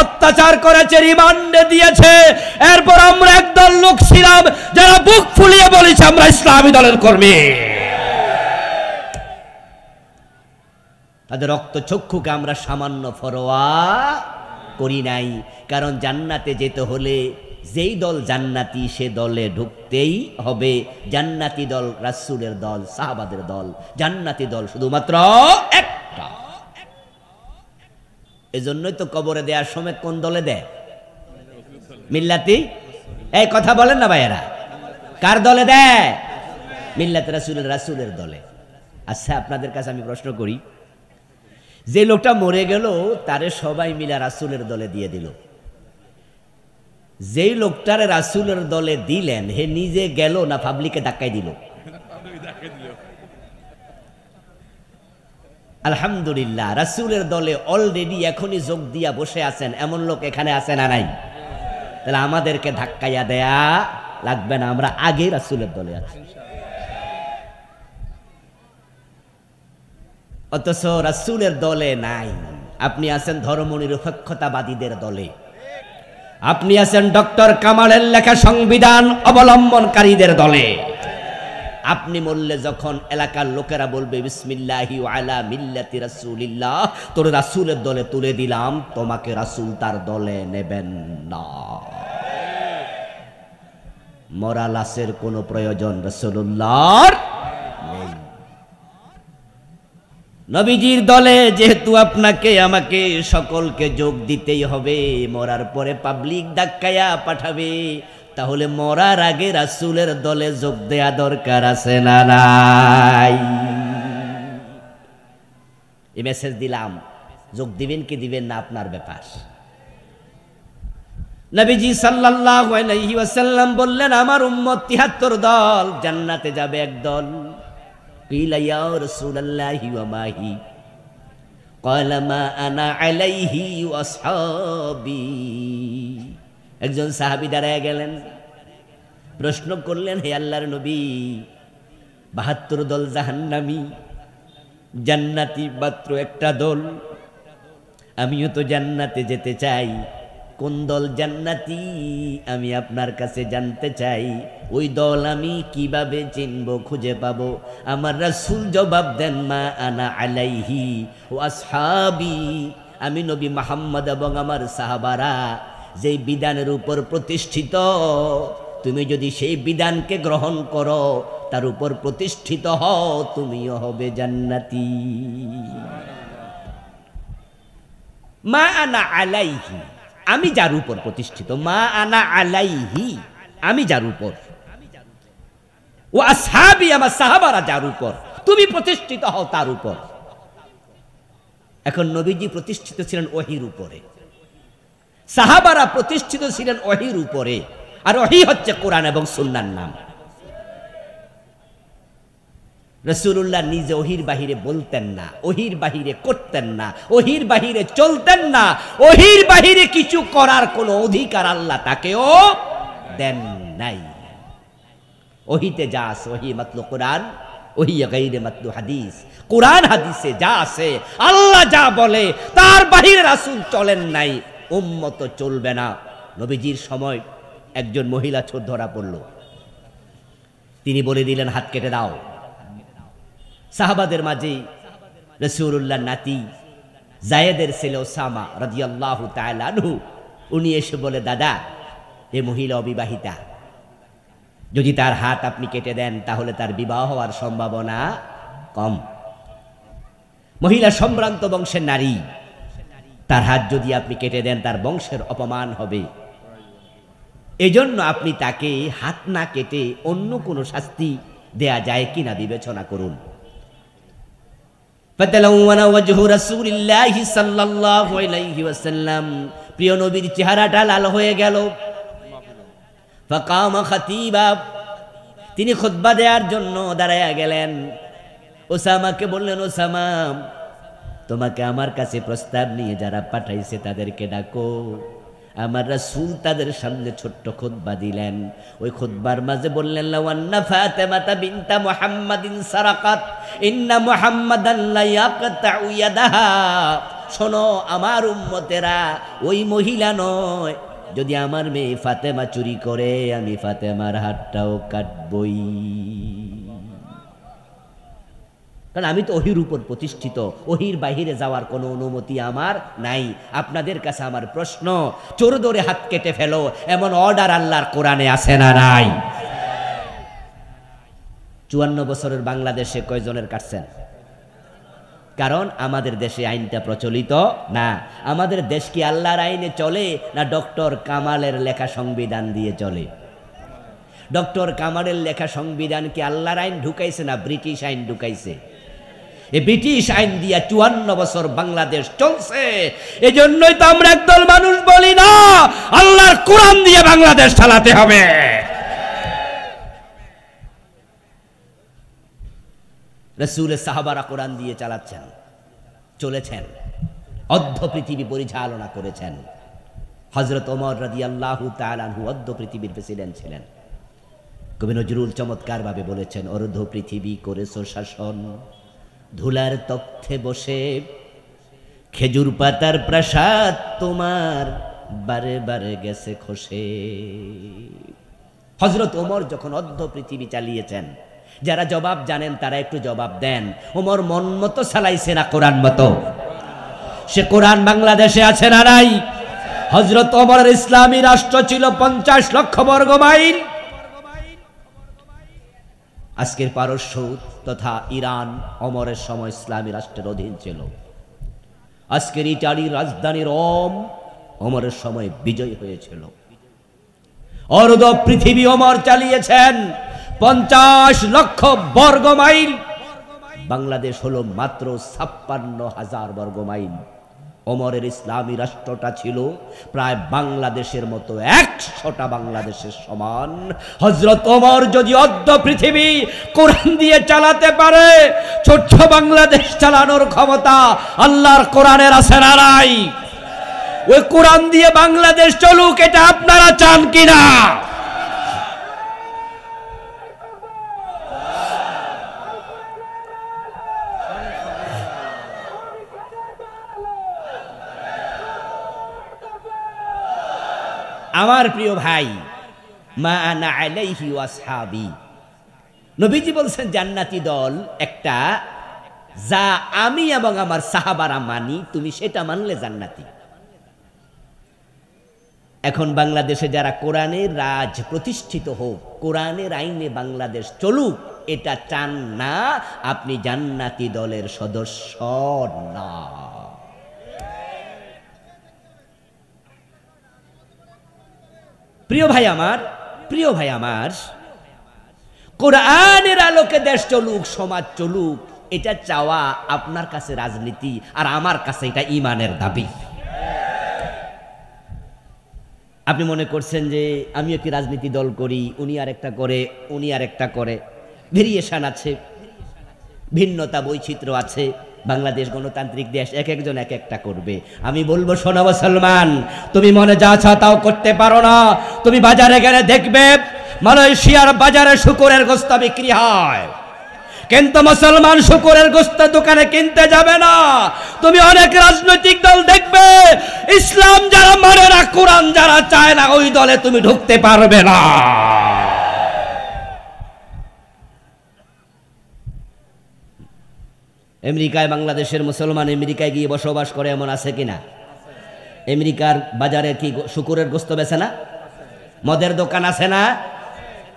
অত্যাচার করেছে, রিমান্ডে দিয়েছে। এরপর আমরা একদল লোক ছিলাম যারা বুক ফুলিয়ে বলেছে আমরা ইসলামী দলের কর্মী। তাদের রক্ত চক্ষুকে আমরা সামান্য ফরোয়া করি নাই, কারণ জান্নাতে যেতে হলে যেই দল জান্নাতি সে দলে ঢুকতেই হবে। জান্নাতি দল রাসূলের দল, সাহাবাদের দল। জান্নাতি দল শুধুমাত্র একটা। এজন্যই তো কবরে দেওয়ার সময় কোন দলে দেয়? মিল্লাতি। এই কথা বলেন না ভাইয়েরা, কার দলে দেয়? মিল্লাত রাসূলের, রাসূলের দলে। আচ্ছা, আপনাদের কাছে আমি প্রশ্ন করি, যে লোকটা মরে গেল তারে সবাই মিলা রাসূলের দলে দিয়ে দিল, যেই লোকটারে রাসূলের দলে দিলেন হে নিজে গেল না পাবলিকে ধাক্কাই দিল? আলহামদুলিল্লাহ, রাসূলের দলে অলরেডি এখনই যোগ দিয়া বসে আছেন এমন লোক এখানে আছে না নাই? তাহলে আমাদেরকে ধাক্কাইয়া দেয়া লাগবে না, আমরা আগে রাসূলের দলে আছি। অথচ রাসূলের দলে নাই। আপনি আছেন ধর্মনিরপেক্ষতাবাদীদের দলে, আপনি আছেন ডক্টর কামালের লেখা সংবিধান অবলম্বনকারীদের দলে। আপনি মরলে যখন এলাকার লোকেরা বলবে বিসমিল্লাহি ওয়া আলা মিল্লাতি রাসূলিল্লাহ, তোর রাসূলের দলে তুলে দিলাম, তোমাকে রাসূল তার দলে নেবেন না। মরা লাশের কোনো প্রয়োজন রাসূলুল্লাহর নেই। নবীজির দলে যেহেতু আপনাকে আমাকে সকলকে যোগ দিতেই হবে, মরার পরে পাবলিক ধাক্কায়া পাঠাবে, তাহলে মরার আগে রাসূলের দলে যোগ দেয়া দরকার আছে না নাই? এই মেসেজ দিলাম, যোগ দিবেন কি দিবেন না আপনার ব্যাপার। নবীজি সাল্লাল্লাহু আলাইহি ওয়াসাল্লাম বললেন আমার উম্মত ৭৩ দল, জান্নাতে যাবে এক দল। কিলা ইয়া রাসূলুল্লাহি ওয়া মা হি? ক্বালা মা আনা আলাইহি ওয়া আসহাবি। একজন সাহাবী দাঁড়ায় গেলেন, প্রশ্ন করলেন, হে আল্লাহর নবী, ৭২ দল জাহান্নামী, জান্নাতি মাত্র একটা দল, আমিও তো জান্নাতে যেতে চাই, কোন দল জান্নাতি আমি আপনার কাছে জানতে চাই, ওই দল আমি কিভাবে চিনব, খুঁজে পাবো? আমার রাসূল জবাব দেন মা আনা আলাইহি ওয়া আসহাবি, আমি নবী মুহাম্মদ এবং আমার সাহাবারা যেই বিধানের উপর প্রতিষ্ঠিত, তুমি যদি সেই বিধানকে গ্রহণ করো, তার উপর প্রতিষ্ঠিত হও, তুমিও হবে জান্নাতি। মা আনা আলাইহি, আমি যার উপর প্রতিষ্ঠিত, মা আনা আলাইহি, আমি যার উপর, ও আসহাবি, আমার সাহাবারা যার উপর, তুমি প্রতিষ্ঠিত হও তার উপর। এখন নবীজি প্রতিষ্ঠিত ছিলেন ওহীর উপরে, সাহাবারা প্রতিষ্ঠিত ছিলেন ওহীর উপরে, আর ওহী হচ্ছে কোরআন এবং সুন্নাহর নাম। রাসূলুল্লাহ নিজে ওহীর বাহিরে বলতেন না, ওহীর বাহিরে করতেন না, ওহীর বাহিরে চলতেন না, ওহীর বাহিরে কিছু করার কোনো অধিকার আল্লাহ তাকেও দেন নাই। ওহীতে যা আছে, ওহী মাতলু কোরআন, ওহী গায়রে মাতলু হাদিস। কোরআন হাদিসে যা আছে, আল্লাহ যা বলে তার বাহিরে রাসূল চলেন নাই, উম্মত চলবে না। নবীজির সময় একজন মহিলা চোর ধরা পড়ল, তিনি বলে দিলেন হাত কেটে দাও। সাহাবাদের মাঝে রাসূলুল্লাহর নাতি যায়েদের ছেলে ওসামা রাদিয়াল্লাহু তাআলা আনহু, উনি এসে বলে, দাদা, এ মহিলা অবিবাহিতা, যদি তার হাত আপনি কেটে দেন তাহলে তার বিবাহ হওয়ার সম্ভাবনা কম। মহিলা সম্ভ্রান্ত বংশের নারী, তার হাত যদি আপনি কেটে দেন তার বংশের অপমান হবে, এজন্য আপনি তাকে হাত না কেটে অন্য কোনো শাস্তি দেয়া যায় কিনা বিবেচনা করুন। ফাতালাওয়ানা ওয়াজহু রাসূলিল্লাহি সাল্লাল্লাহু আলাইহি ওয়াসাল্লাম, প্রিয় নবীর চেহারাটা লাল হয়ে গেল। ফাকামা খাতিবা, তিনি খুতবা দেওয়ার জন্য দাঁড়ায়া গেলেন। ওসামাকে বললেন, ওসামা, তোমাকে আমার কাছে প্রস্তাব নিয়ে যারা পাঠাইছে তাদেরকে ডাকো। আমার রাসূল তাদের সামনে ছোট্ট খুতবা দিলেন। ওই খুতবার মাঝে বললেন, লাওয়ান্না ফাতিমাতা বিনতা মুহাম্মাদিন সারাকাত ইন্না মুহাম্মাদান লা ইয়াকতাউ ইয়াদাহা শোনো আমার উম্মতেরা, ওই মহিলা নয়, যদি আমার মেয়ে ফাতেমা চুরি করে আমি ফাতেমার হাতটাও কাটবই, কারণ আমি তো ওহির উপর প্রতিষ্ঠিত, ওহির বাহিরে যাওয়ার কোনো অনুমতি আমার নাই। আপনাদের কাছে আমার প্রশ্ন, চোর ধরে হাত কেটে ফেলো এমন অর্ডার আল্লাহর কোরআনে আছে না নাই? 54 বছরের বাংলাদেশে কয়জনের কাটছেন? কারণ আমাদের দেশে আইনটা প্রচলিত না। আমাদের দেশ কি আল্লাহর আইনে চলে না ডক্টর কামালের লেখা সংবিধান দিয়ে চলে? ডক্টর কামালের লেখা সংবিধান কি আল্লাহর আইন ঢুকাইছে না ব্রিটিশ আইন ঢুকাইছে? এই ব্রিটিশ আইন দিয়া 54 বছর বাংলাদেশ চলছে। এজন্যই তো আমরা একদল মানুষ বলি না আল্লাহর কোরআন দিয়ে বাংলাদেশ চালাতে হবে। রাসূলের সাহাবারা কোরআন দিয়ে চালাচ্ছেন, চলেছেন, অর্ধ পৃথিবী পরিচালনা করেছেন। হযরত ওমর রাদিয়াল্লাহু তাআলা আনহু অর্ধ পৃথিবীর প্রেসিডেন্ট ছিলেন। কবি নজরুল চমৎকার ভাবে বলেছেন, অর্ধ পৃথিবী করেছো শাসন, ধুলার তখ্তে বসে, খেজুর পাতার প্রাসাদ তোমার বারে বারে গেছে খসে। হযরত ওমর যখন অর্ধ পৃথিবী চালিয়েছেন, যারা জবাব জানেন তারা একটু জবাব দেন। ওমর মন মতো চালাইছে না কোরআন মতো? সে কোরআন বাংলাদেশে আছে না নাই? হযরত ওমরের ইসলামী রাষ্ট্র ছিল 50 লক্ষ বর্গ মাইল। আজকের পারস্য তথা ইরান ওমরের সময় ইসলামী রাষ্ট্রের অধীন ছিল। আজকের ইটালির রাজধানী রোম ওমরের সময় বিজয় হয়েছিল। অর্ধ পৃথিবী ওমর চালিয়েছেন, 50 লক্ষ বর্গ মাইল। বাংলাদেশ হলো মাত্র 56,000 বর্গ মাইল। ওমরের ইসলামী রাষ্ট্রটা ছিল প্রায় বাংলাদেশের মতো 100টা বাংলাদেশের সমান। হযরত ওমর যদি অর্ধ পৃথিবী কোরআন দিয়ে চালাতে পারে, ছোট্ট বাংলাদেশ চালানোর ক্ষমতা আল্লাহর কোরআনের আছে না নাই? ওই কোরআন দিয়ে বাংলাদেশ চলুক, এটা আপনারা চান কিনা? আমার প্রিয় ভাই, মা আনা আলাইহি ওয়াসহাবি, নবীজি বলছেন জান্নাতি দল একটা, যা আমি এবং আমার সাহাবারা মানি, তুমি সেটা মানলে জান্নাতি। এখন বাংলাদেশে যারা কোরআনের রাজ প্রতিষ্ঠিত হোক, কোরআনের আইনে বাংলাদেশ চলুক, এটা চান না, আপনি জান্নাতি দলের সদস্য না। প্রিয় ভাই আমার, প্রিয় ভাই আমার, কোরআনের আলোকে দেশ চলুক, সমাজ চলুক, এটা চাওয়া আপনার কাছে রাজনীতি, আর আমার কাছে এটা ঈমানের দাবি। আপনি মনে করছেন যে আমি একটি রাজনীতি দল করি, উনি আর একটা করে, উনি আর একটা করে, ভেরিয়েশন আছে, ভিন্নতা বৈচিত্র্য আছে। বাংলাদেশ গণতান্ত্রিক দেশ, এক একজন এক একটা করবে। আমি বলবো, শোনো মুসলমান, তুমি মনে যা চাও তাও করতে পারো না। তুমি বাজারে গেলে দেখবে মালয়েশিয়ার বাজারে শুকরের গোশত বিক্রি হয়, কিন্তু মুসলমান শুকরের গোশত দোকানে কিনতে যাবে না। তুমি অনেক রাজনৈতিক দল দেখবে, ইসলাম যারা মানে না, কোরআন যারা চায় না, ওই দলে তুমি ঢুকতে পারবে না। আমেরিকায় বাংলাদেশের মুসলমান আমেরিকায় গিয়ে বসবাস করে, এমন আছে কিনা? আমেরিকার বাজারে কি শুকরের গোশত বেচে না? মদের দোকান আছে না?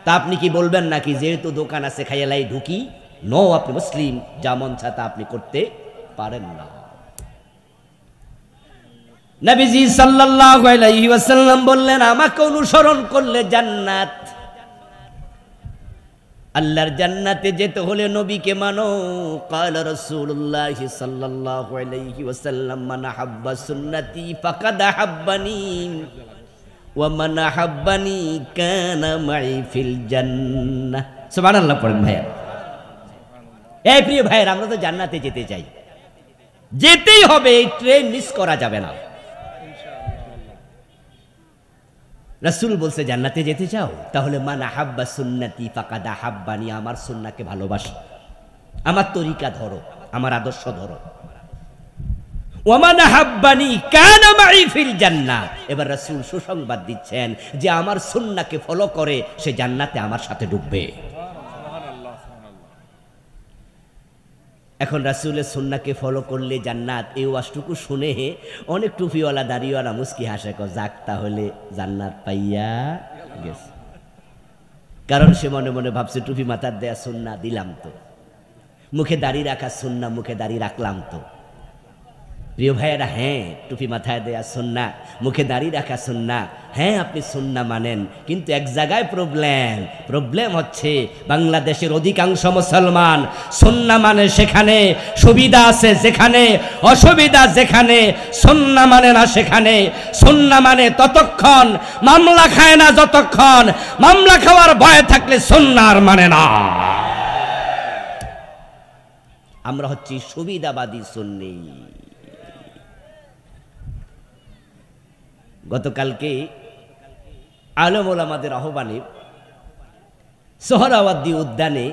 তা আপনি কি বলবেন নাকি যেহেতু দোকান আছে খাইয়ালাই ঢুকি? নো, আপনি মুসলিম, যা মন চায় তা আপনি করতে পারেন না। নবীজি সাল্লাল্লাহু আলাইহি ওয়াসাল্লাম বললেন, আমাকে অনুসরণ করলে জান্নাত। আল্লাহর জান্নাতে যেতে হলে নবীকে মানো। ক্বালা রাসূলুল্লাহ সাল্লাল্লাহু আলাইহি ওয়াসাল্লাম, মান আহাব্বা সুন্নতি ফাকাদ আহাব্বানি ওয়া মান আহাব্বানি কানা মাই ফিল জান্নাহ। সুবহানাল্লাহ পড়েন ভাইয়া। এই প্রিয় ভাইয়েরা, আমরা তো জান্নাতে যেতে চাই, যেতেই হবে, এই ট্রেন মিস করা যাবে না। রাসূল বলছে জান্নাতে যেতে চাও, তাহলে মান আহাব্বা সুন্নতি ফাকাদ আহাব্বানি, আমার সুন্নাহকে ভালোবাসো, আমার তরিকা ধরো, আমার আদর্শ ধরো। ওয়া মান হাব্বানি কানা মাই ফিল জান্নাহ। এবার রাসূল সুসংবাদ দিচ্ছেন যে আমার সুন্নাহকে ফলো করে সে জান্নাতে আমার সাথে ঢুকবে। এখন রাসূলের সুন্নাহকে ফলো করলে জান্নাত, এই ওয়াজটুকু শুনে অনেক টুপিওয়ালা দাড়িওয়ালা মুস্কি হাসে, যাক তাহলে জান্নাত পাইয়া গেছে। কারণ সে মনে মনে ভাবছে টুপি মাথার দেয়া সুন্নাহ দিলাম তো, মুখে দাড়ি রাখা সুন্নাহ মুখে দাড়ি রাখলাম তো। প্রিয় ভাইয়েরা, হ্যাঁ টুপি মাথায় দেয়া সুন্নাহ, মুখে দাড়ি রাখা সুন্নাহ, হ্যাঁ আপনি সুন্নাহ মানেন, কিন্তু এক জায়গায় প্রবলেম হচ্ছে বাংলাদেশের অধিকাংশ মুসলমান সুন্নাহ মানে সেখানে সুবিধা আছে যেখানে, অসুবিধা যেখানে, সুন্নাহ মানে না সেখানে। সুন্নাহ মানে ততক্ষণ মামলা খায় না যতক্ষণ, মামলা খাওয়ার ভয় থাকলে সুন্নাহ আর মানে না। আমরা হচ্ছি সুবিধাবাদী সুন্নি। গতকালকে আলেম ওলামাদের আহ্বানে সোহরাওয়ার্দী উদ্যানে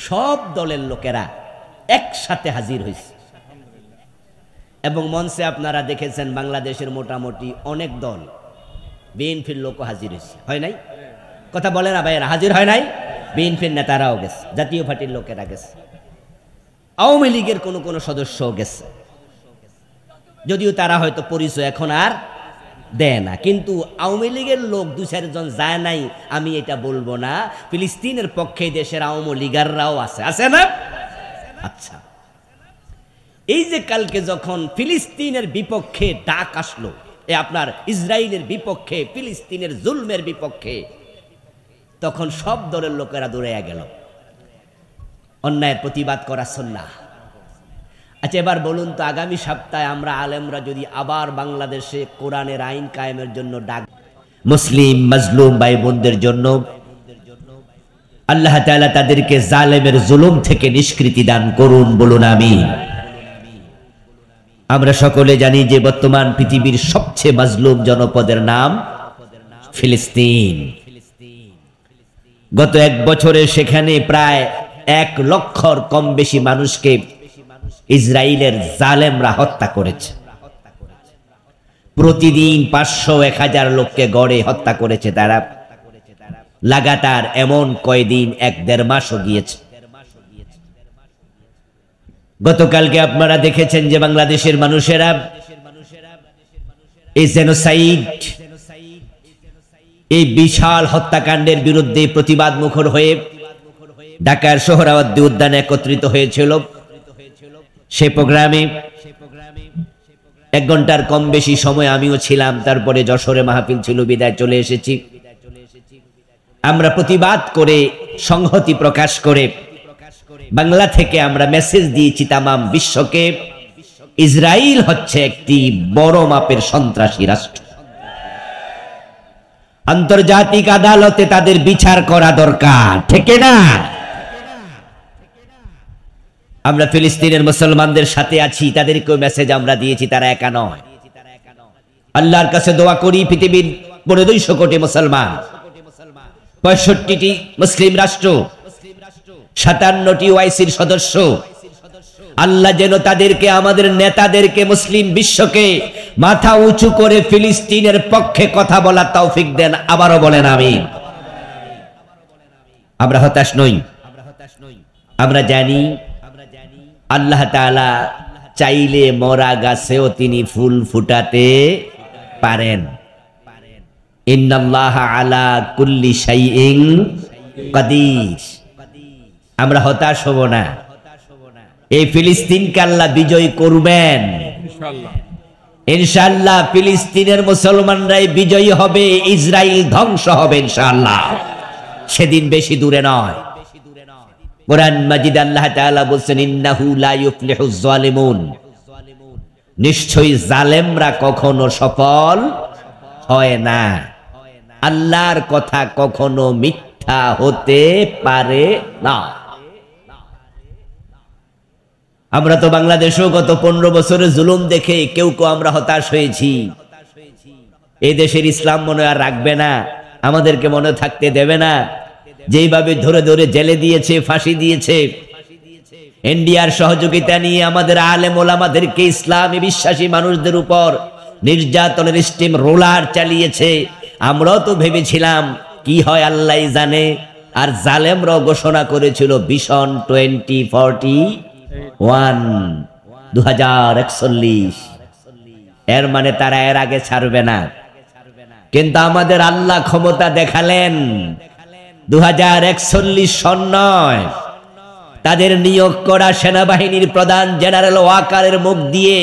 সব দলের লোকেরা একসাথে হাজির হয়েছে এবং মঞ্চে আপনারা দেখেছেন বাংলাদেশের মোটামুটি অনেক দল, বিএনপির লোকও হাজির হয়েছে, হয় নাই? কথা বলে না ভাইয়েরা, হাজির হয় নাই? বিএনপির নেতারাও গেছে, জাতীয় পার্টির লোকেরা গেছে, আওয়ামী লীগের কোন কোন সদস্যও গেছে, যদিও তারা হয়তো পরিচয় এখন আর দেয় না। কিন্তু আওয়ামী লীগের লোক দু চারজন যায় নাই আমি এটা বলবো না, ফিলিস্তিনের পক্ষে দেশের আওয়ামী লীগাররাও আছে না? আচ্ছা, এই যে কালকে যখন ফিলিস্তিনের বিপক্ষে ডাক আসলো, আপনার ইসরায়েলের বিপক্ষে, ফিলিস্তিনের জুলমের বিপক্ষে, তখন সব দলের লোকেরা দৌড়ে গেল অন্যায়ের প্রতিবাদ করা সুন্নাহ। আচ্ছা এবার বলুন তো, আগামী সপ্তাহে আমরা আলেমরা যদি আবার বাংলাদেশে কোরআনের আইন কায়েমের জন্য ডাক, মুসলিম মাজলুম ভাই বোনদের জন্য আল্লাহ তাআলা তাদেরকে জালেমের জুলুম থেকে নিষ্কৃতি দান করুন, বলুন আমিন। আমরা সকলে জানি যে বর্তমান পৃথিবীর সবচেয়ে মাজলুম জনপদের নাম ফিলিস্তিন। গত এক বছরে সেখানে প্রায় 1 লক্ষর কম বেশি মানুষকে ইসরায়েলের জালেমরা হত্যা করেছে। প্রতিদিন 500-1000 লোককে গড়ে হত্যা করেছে তারা লাগাতার, এমন কয়দিন 1-1.5 মাসও গিয়েছে। গতকালকে আপনারা দেখেছেন যে বাংলাদেশের মানুষেরা এই জেনোসাইড, এই বিশাল হত্যাকাণ্ডের বিরুদ্ধে প্রতিবাদ মুখর হয়ে ঢাকার সোহরাওয়ার্দী উদ্যানে একত্রিত হয়েছিল। সে প্রোগ্রামে 1 ঘন্টার কম বেশি সময় আমিও ছিলাম, তারপরে যশোরে মাহফিল ছিল, বিদায় চলে এসেছি। আমরা প্রতিবাদ করে, সংহতি প্রকাশ করে বাংলা থেকে আমরা মেসেজ দিয়েছি তামাম বিশ্বকে, ইসরায়েল হচ্ছে একটি বড় মাপের সন্ত্রাসী রাষ্ট্র, আন্তর্জাতিক আদালতে তাদের বিচার করা দরকার, ঠিক না? আমরা ফিলিস্তিনের মুসলমানদের সাথে আছি, তাদেরকেও মেসেজ আমরা দিয়েছি, তারা একা নয়। আল্লাহর কাছে দোয়া করি পৃথিবীর 250 কোটি মুসলমান, 65টি মুসলিম রাষ্ট্র, 57টি ওআইসির সদস্য, আল্লাহ যেন তাদেরকে, আমাদের নেতাদেরকে, মুসলিম বিশ্বকে মাথা উঁচু করে ফিলিস্তিনের পক্ষে কথা বলার তৌফিক দেন। আবারও বলেন আমিন। আমরা হতাশ নই, আমরা জানি আল্লাহ তাআলা চাইলে মরা গাছেও তিনি ফুল ফুটাতে পারেন। ইন্নাল্লাহা আলা কুল্লি শাইইন কাদির। আমরা হতাশ হব না, এই ফিলিস্তিনকে আল্লাহ বিজয় করবেন ইনশাআল্লাহ। ইনশাআল্লাহ ফিলিস্তিনের মুসলমানরাই বিজয়ী হবে, ইসরায়েল ধ্বংস হবে ইনশাআল্লাহ। সেদিন বেশি দূরে নয়। কোরআন মাজিদ আল্লাহ তাআলা বলেন, ইন্নাহু লা ইউফলিহুজ জালিমুন, নিশ্চয়ই জালেমরা কখনো সফল হয় না। আল্লাহর কথা কখনো মিথ্যা হতে পারে না। আমরা তো বাংলাদেশেও গত 15 বছরের জুলুম দেখে কেউ আমরা হতাশ হয়েছি। এই দেশের ইসলাম মনে আর রাখবে না, আমাদেরকে মনে থাকতে দেবে না। যেইভাবে ধরে ধরে জেলে দিয়েছে, ফাঁসি দিয়েছে, ইন্ডিয়ার সহযোগিতা নিয়ে আমাদের আলেম ওলামাদেরকে ইসলামী বিশ্বাসী মানুষদের উপর নির্যাতনের স্টিম রোলার চালিয়েছে। আমরাও তো ভেবেছিলাম কি হয় আল্লাহই জানে। আর জালেমরাও ঘোষণা করেছিল ভিশন 2041 2041, এর মানে তারা এর আগে ছাড়বে না। কিন্তু আমাদের আল্লাহ ক্ষমতা দেখালেন 2041 সন নয়, তাদের নিয়োগ করা সেনাবাহিনীর প্রধান জেনারেল ওয়াকারের মুখ দিয়ে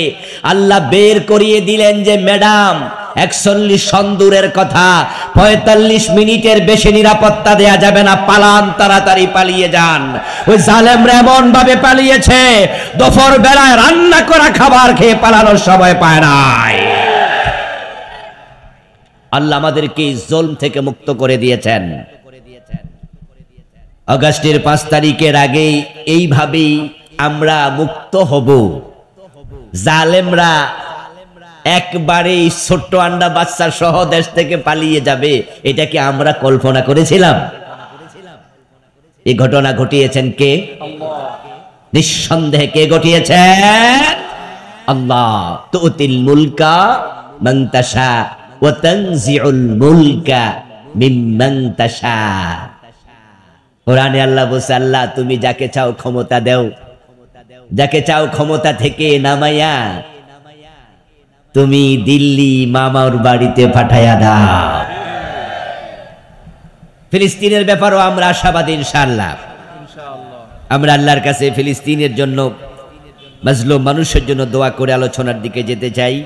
আল্লাহ বের করিয়ে দিলেন যে ম্যাডাম 41 সন দূরের কথা, 45 মিনিটের বেশি নিরাপত্তা দেয়া যাবে না, পালান, তাড়াতাড়ি পালিয়ে যান। ওই জালেমরা এমন ভাবে পালিয়েছে দুপুর বেলায় রান্না করা খাবার খেয়ে পালানোর সময় পায় নাই। আল্লাহ আমাদেরকে জুলম থেকে মুক্ত করে দিয়েছেন। আগস্টের 5 তারিখের আগে এইভাবেই আমরা মুক্ত হব। জালেমরা একবারে ছোট্ট আন্ডা বাচ্চা সহ দেশ থেকে পালিয়ে যাবে, এটা কি আমরা কল্পনা করেছিলাম? এই ঘটনা ঘটিয়েছেন কে? নিঃসন্দেহে কে ঘটিয়েছেন? আল্লাহ। তুতিল মুলকা মান তাশা ওয়া তানজিউল মুলকা মিম্মান তাশা। কোরআনে আল্লাহ বলছে, আল্লাহ তুমি যাকে চাও ক্ষমতা দাও, যাকে চাও ক্ষমতা থেকে নামাইয়া তুমি দিল্লি মামার বাড়িতে পাঠাইয়া দাও। ফিলিস্তিনের ব্যাপারও আমরা আশাবাদী ইনশাআল্লাহ। আমরা আল্লাহর কাছে ফিলিস্তিনের জন্য, মাজলুম মানুষের জন্য দোয়া করে আলোচনার দিকে যেতে চাই।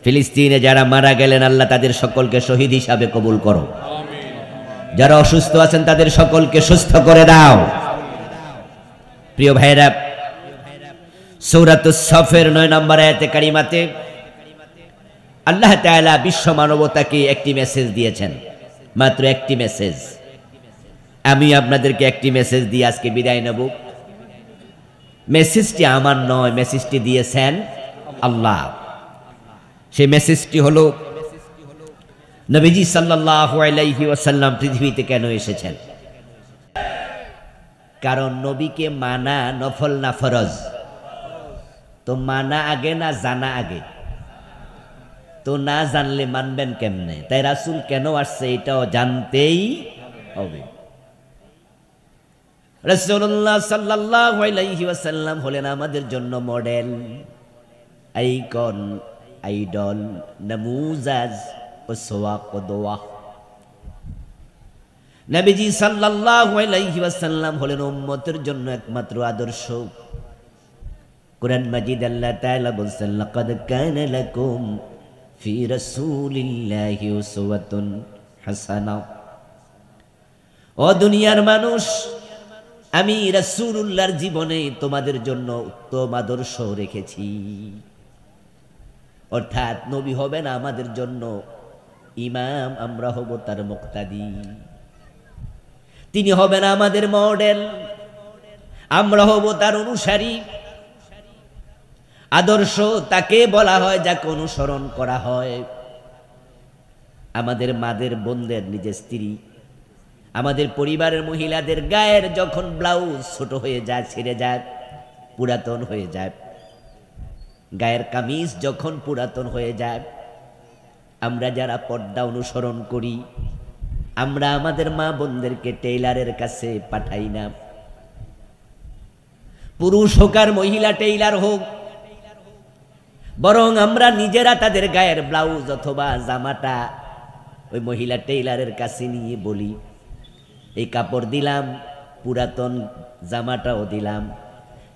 ফিলিস্তিনে যারা মারা গেলেন আল্লাহ তাদের সকলকে শহীদ হিসাবে কবুল করো। যারা অসুস্থ আছেন তাদের সকলকে সুস্থ করে দাও। প্রিয় ভাইরা, সূরাতুস সফের 9 নম্বর আয়াতে কারিমাতে আল্লাহ তাআলা বিশ্ব মানবতাকে একটি মেসেজ দিয়েছেন, মাত্র একটি মেসেজ। আমি আপনাদেরকে একটি মেসেজ দিয়ে আজকে বিদায় নেব। মেসেজটি আমার নয়, মেসেজটি দিয়েছেন আল্লাহ। সেই মেসেজটি হলো নবীজি সাল্লাল্লাহু আলাইহি ওয়াসাল্লাম পৃথিবীতে কেন এসেছেন। কারণ নবীকে মানা নফল না ফরজ? তো মানা আগে না জানা আগে? তো না জানলে মানবেন কেমনে? তাই রাসূল কেন আসছে এটাও জানতেই হবে। রাসূলুল্লাহ সাল্লাল্লাহু আলাইহি ওয়াসাল্লাম হলেন আমাদের জন্য মডেল, আইকন, আইডল, নামুজাজ, উসওয়া, কুদওয়া। নবীজি সাল্লাল্লাহু আলাইহি ওয়াসাল্লাম হলেন উম্মতের জন্য একমাত্র আদর্শ। কুরআন মাজিদ আল্লাহ তাআলা বলেন, লাকাদ কানা লাকুম ফি রাসূলিল্লাহি উসওয়াতুন হাসানা। ও দুনিয়ার মানুষ, আমি রাসূলুল্লাহর জীবনে তোমাদের জন্য উত্তম আদর্শ রেখেছি। অর্থাৎ নবী হবেন আমাদের জন্য ইমাম, আমরা হব তার মুক্তাদি। তিনি হবেন আমাদের মডেল, আমরা হব তার অনুসারী। আদর্শ তাকে বলা হয় যাকে অনুসরণ করা হয়। আমাদের মাদের, বোনদের, নিজের স্ত্রী, আমাদের পরিবারের মহিলাদের গায়ের যখন ব্লাউজ ছোট হয়ে যায়, ছিঁড়ে যায়, পুরাতন হয়ে যায়, গায়ের কামিজ যখন পুরাতন হয়ে যায়, আমরা যারা পর্দা অনুসরণ করি, আমরা আমাদের মা বোনদেরকে টেইলারের কাছে পাঠাই না। পুরুষ হোক আর মহিলা টেইলার হোক, বরং আমরা নিজেরা তাদের গায়ের ব্লাউজ অথবা জামাটা ওই মহিলা টেইলারের কাছে নিয়ে বলি, এই কাপড় দিলাম, পুরাতন জামাটাও দিলাম,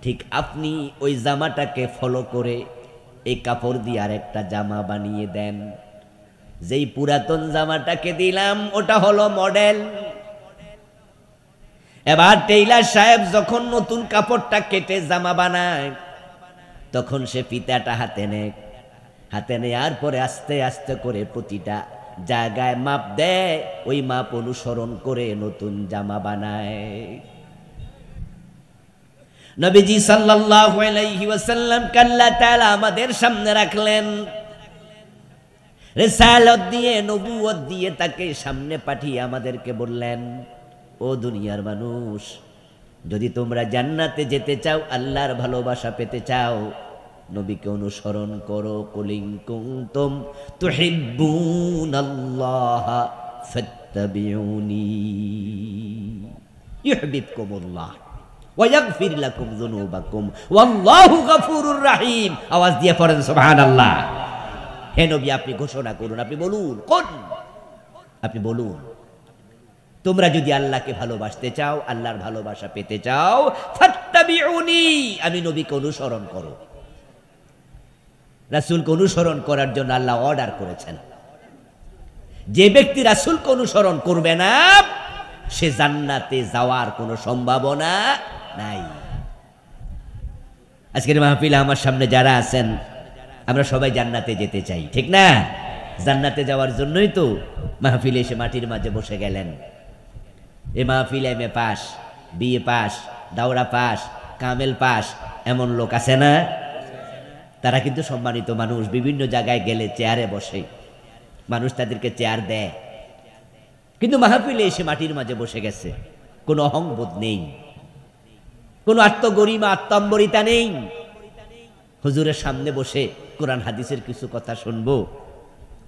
ঠিক আপনি ওই জামাটাকে ফলো করে এই কাপড় দিয়ে আরেকটা জামা বানিয়ে দেন। যেই পুরাতন জামাটাকে দিলাম ওটা হলো মডেল। এবার টেইলার সাহেব যখন নতুন কাপড়টা কেটে জামা বানায়, তখন সে ফিতাটা হাতে নেয়ার পরে আস্তে আস্তে করে প্রতিটা জায়গায় মাপ দেয়, ওই মাপ অনুসরণ করে নতুন জামা বানায়। নবীজি সাল্লাল্লাহু আলাইহি ওয়াসাল্লাম আল্লাহ তাআলা আমাদের সামনে রাখলেন, রিসালাত দিয়ে, নবুয়ত দিয়ে তাকে সামনে পাঠিয়ে আমাদেরকে বললেন, ও দুনিয়ার মানুষ, যদি তোমরা জান্নাতে যেতে চাও, আল্লাহর ভালোবাসা পেতে চাও, নবীকে অনুসরণ করো। কুলিন কুনতুম তুহিব্বুনাল্লাহ ফাত্তাবিউনি ইউহিব্বুকুমুল্লাহ ওয়া ইয়াগফির লাকুম যুনুবাকুম ওয়াল্লাহু গফুরুর রহিম। আওয়াজ দিয়ে পড়েন সুবহানাল্লাহ। হে নবী, আপনি ঘোষণা করুন, আপনি বলুন, কোন আপনি বলুন, তোমরা যদি আল্লাহকে ভালোবাসতে চাও, আল্লাহর ভালোবাসা পেতে চাও, ফাত্তাবিউনি, আমি নবীকে অনুসরণ করো। রাসূলকে অনুসরণ করার জন্য আল্লাহ অর্ডার করেছেন। যে ব্যক্তি রাসূলকে অনুসরণ করবে না, সে জান্নাতে যাওয়ার কোনো সম্ভাবনা নাই। আজকের মাহফিলে আমার সামনে যারা আছেন, আমরা সবাই জান্নাতে যেতে চাই, ঠিক না? জান্নাতে যাওয়ার জন্যই তো মাহফিলে এসে মাটির মাঝে বসে গেলেন। এ মাহফিলে এমএ পাস, বিএ পাস, দাওরা পাস, কামেল পাস এমন লোক আছে না? তারা কিন্তু সম্মানিত মানুষ। বিভিন্ন জায়গায় গেলে চেয়ারে বসে, মানুষ তাদেরকে চেয়ার দেয়, কিন্তু মাহফিলে এসে মাটির মাঝে বসে গেছে। কোনো অহংবোধ নেই, কোনো আত্মগরিমা আত্মম্বরিতা নেই। হুজুরের সামনে বসে কোরআন হাদিসের কিছু কথা শুনবো,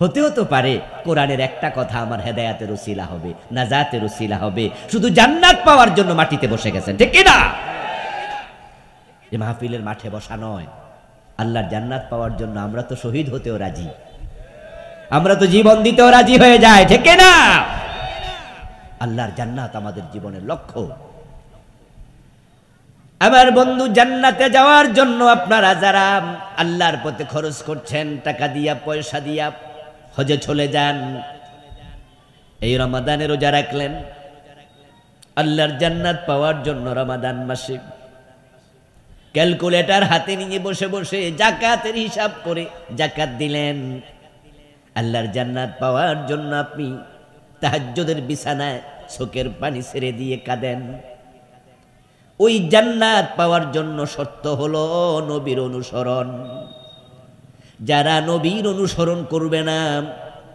হতেও তো পারে কোরআনের একটা কথা আমার হেদায়াতের উসিলা হবে, নাজাতের উসিলা হবে। শুধু জান্নাত পাওয়ার জন্য মাটিতে বসে গেছেন, ঠিক কি না? এই মাহফিলের মাঠে বসা নয়, আল্লাহর জান্নাত পাওয়ার জন্য আমরা তো শহীদ হতেও রাজি, আমরা তো জীবন দিতেও রাজি হয়ে যায়, ঠিক কি না? আল্লাহর জান্নাত আমাদের জীবনের লক্ষ্য। আমার বন্ধু, জান্নাতে যাওয়ার জন্য আপনারা যারা আল্লাহর পথে খরচ করছেন, টাকা দিয়া পয়সা দিয়া হজে চলে যান, এই রমাদানে রোজা রাখলেন, আল্লাহর জান্নাত পাওয়ার জন্য রমাদান মাসে ক্যালকুলেটর হাতে নিয়ে বসে বসে যাকাতের হিসাব করে যাকাত দিলেন। আল্লাহর জান্নাত পাওয়ার জন্য আপনি তাহাজ্জুদের বিছানায় চোখের পানি ছেড়ে দিয়ে কাঁদেন। ওই জান্নাত পাওয়ার জন্য শর্ত হলো নবীর অনুসরণ। যারা নবীর অনুসরণ করবে না,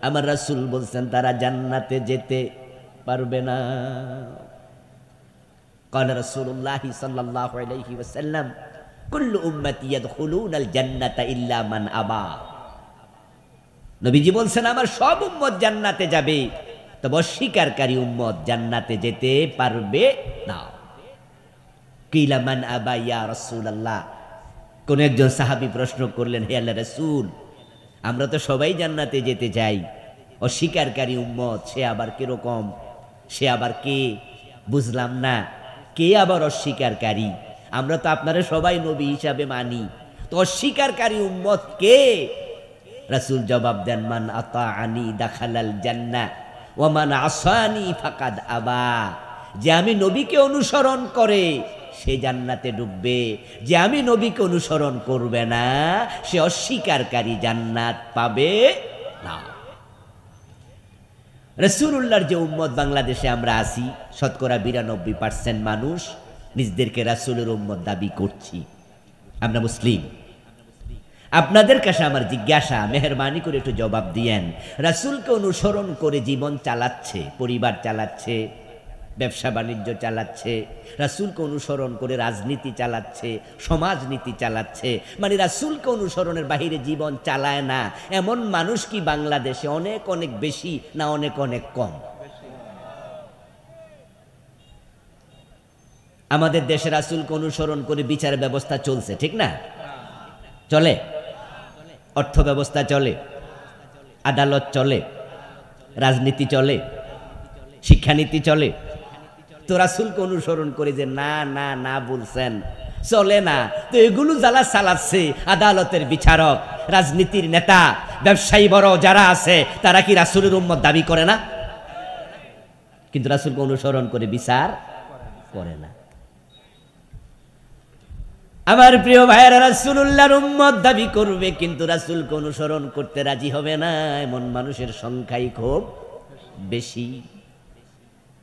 আমার রাসূল বলছেন, তারা জান্নাতে যেতে পারবে না। ক্বালা রাসূলুল্লাহ সাল্লাল্লাহু আলাইহি ওয়াসাল্লাম, কুল্লু উম্মতি ইয়াদখুলুনাল জান্নাতা ইল্লা মান আবা। নবীজি বলছেন, আমার সব উম্মত জান্নাতে যাবে, তবে অস্বীকারী উম্মত জান্নাতে যেতে পারবে না। কিলা মান আবা ইয়া রাসূলুল্লাহ। কোন একজন সাহাবী প্রশ্ন করলেন, হে আল্লাহর রাসূল, আমরা তো সবাই জান্নাতে যেতে চাই, অস্বীকারী উম্মত সে আবার কিরকম, সে আবার কে? বুঝলাম না, কে আবার অস্বীকারী? আমরা তো আপনারা সবাই নবী হিসাবে মানি, তো অস্বীকারী উম্মত কে? রাসূল জবাব দেন, মান আতাআনি দাখালাল জান্নাহ ওয়া মান আসানি ফাকাদ আবা। যে আমি নবীকে অনুসরণ করে সে জান্নাতে ঢুকবে, যে আমি নবীকে অনুসরণ করবে না সে অস্বীকারী জান্নাত পাবে না। রাসূলুল্লাহর যে উম্মত বাংলাদেশে আমরা আছি, শতকরা ৯২% মানুষ নিজেদেরকে রাসূলের উম্মত দাবি করছি, আমরা মুসলিম। আপনাদের কাছে আমার জিজ্ঞাসা, মেহেরবানি করে একটু জবাব দিয়েন, রাসূলকে অনুসরণ করে জীবন চালাচ্ছে, পরিবার চালাচ্ছে, ব্যবসা বাণিজ্য চালাচ্ছে, রাসূলকে অনুসরণ করে রাজনীতি চালাচ্ছে, সমাজনীতি চালাচ্ছে, মানে রাসূলকে অনুসরণের বাহিরে জীবন চালায় না, এমন মানুষ কি বাংলাদেশে অনেক অনেক বেশি না অনেক অনেক কম? আমাদের দেশে রাসূলকে অনুসরণ করে বিচার ব্যবস্থা চলছে, ঠিক না? চলে, অর্থ ব্যবস্থা চলে, আদালত চলে, রাজনীতি চলে, শিক্ষানীতি চলে। তো রাসূলকে অনুসরণ করে যে না না না বলছেন, চলে না। তো এগুলো যারা চালাচ্ছে, আদালতের বিচারক, রাজনীতির নেতা, ব্যবসায়ী বড় যারা আছে, তারা কি রাসূলের উম্মত দাবি করে না? কিন্তু রাসূলকে অনুসরণ করে বিচার করে না। আমার প্রিয় ভাইয়েরা, রাসূলুল্লাহর উম্মত দাবি করবে কিন্তু রাসূলকে অনুসরণ করতে রাজি হবে না, এমন মানুষের সংখ্যাই খুব বেশি।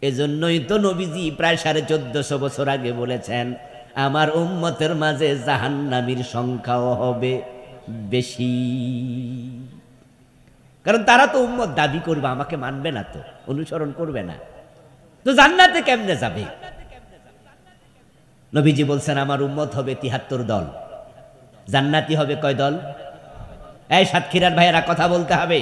এজন্যই তো নবীজি প্রায় 1450 বছর আগে বলেছেন, আমার উম্মতের মাঝে জাহান্নামীর সংখ্যাও হবে বেশি। কারণ তারা তো উম্মত দাবি করবে, আমাকে মানবে না, তো অনুসরণ করবে না, তো জান্নাতে কেমনে যাবে? নবীজি বলছেন আমার উম্মত হবে ৭৩ দল, জান্নাতি হবে কয় দল? এই সাতক্ষীরার ভাইয়েরা কথা বলতে হবে,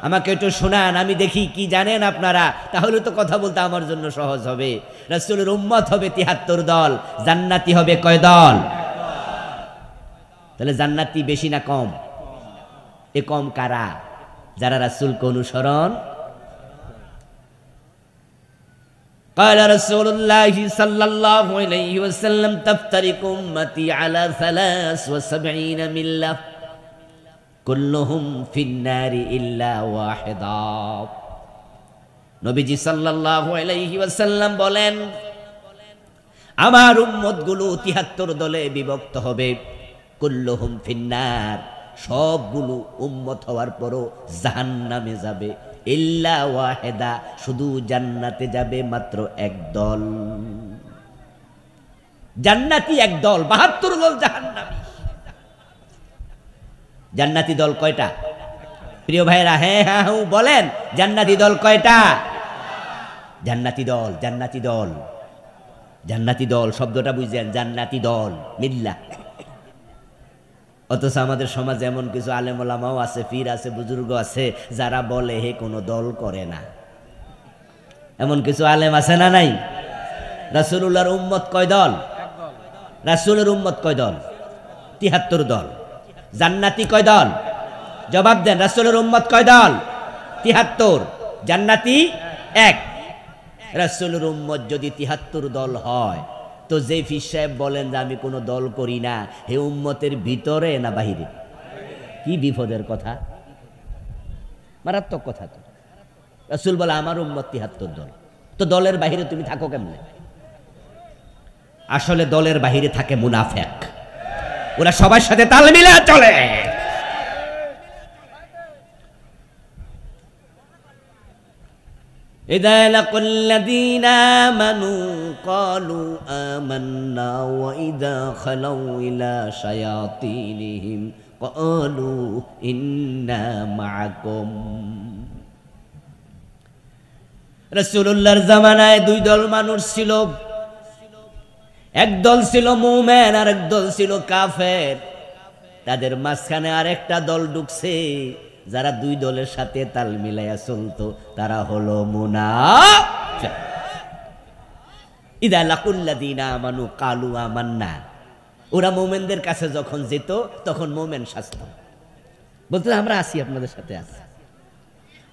আমাকে একটু শোনান, আমি দেখি কি জানেন আপনারা, তাহলে তো কথা বলতে আমার জন্য সহজ হবে। রাসূলের উম্মত হবে ৭৩ দল, জান্নাতি হবে কয় দল? তাহলে জান্নাতি বেশি না কম? এ কম কারা? যারা রাসূলকে অনুসরণ। قال رسول الله صلى الله عليه وسلم تفترق أمتي على 73 ملة كلهم في النار إلا واحدا। নবীজি সাল্লাল্লাহু আলাইহি ওয়াসাল্লাম বলেন আমার উম্মতগুলো ৭৩ দলে বিভক্ত হবে, কুল্লুহুম ফিন্নার, সবগুলো উম্মত হওয়ার পরও জাহান্নামে যাবে, ইল্লা ওয়াহিদা, শুধু জান্নাতে যাবে মাত্র এক দল। জান্নাতি এক দল, ৭২ দল জাহান্নামী। জান্নাতি দল কয়টা প্রিয় ভাইরা? হ্যাঁ হ্যাঁ বলেন, জান্নাতি দল কয়টা? জান্নাতি দল, জান্নাতি দল, জান্নাতি দল শব্দটা বুঝছেন? জান্নাতি দল মিল্লা। অথচ আমাদের সমাজে এমন কিছু আলেম ওলামাও আছে, পীর আছে, বুজুর্গ আছে, যারা বলে হে কোনো দল করে না। এমন কিছু আলেম আছে না নাই? রাসূলুল্লাহর উম্মত কয় দল? রাসূলের উম্মত কয় দল? ৭৩ দল। জান্নাতি কয় দল? জবাব দেন, রাসূলের উম্মত কয় দল? ৭৩, জান্নাতি এক। রাসূলের উম্মত যদি ৭৩ দল হয়, তো যে পীর সাহেব বলেন যে আমি কোনো দল করি না, হে উম্মতের ভিতরে না বাহিরে? কি বিপদের কথা, মারাত্মক কথা। তো রাসূল বলে আমার উম্মত ৭৩ দল, তো দলের বাহিরে তুমি থাকো কেমনে? আসলে দলের বাহিরে থাকে মুনাফিক, ওরা সবার সাথে তাল মিলা চলে। إذا لقوا الذين آمنوا قالوا آمنا وإذا خلوا إلى شياطينهم قالوا إنا معكم। রাসূলুল্লাহর জামানায় দুই দল মানুষ ছিল, এক দল ছিল মুমিন আর এক দল ছিল কাফের। তাদের মাঝখানে আরেকটা দল ঢুকছে, যারা দুই দলের সাথে তাল মিলাইয়া চলতো, তারা হলো মুনাফিক। ইদা লাকুল্লাযিনা আমানু কালু আমান্না, ওরা মুমিনদের কাছে যখন যেত তখন মুমিন সাজত, বলতো আমরা আছি, আপনাদের সাথে আছি।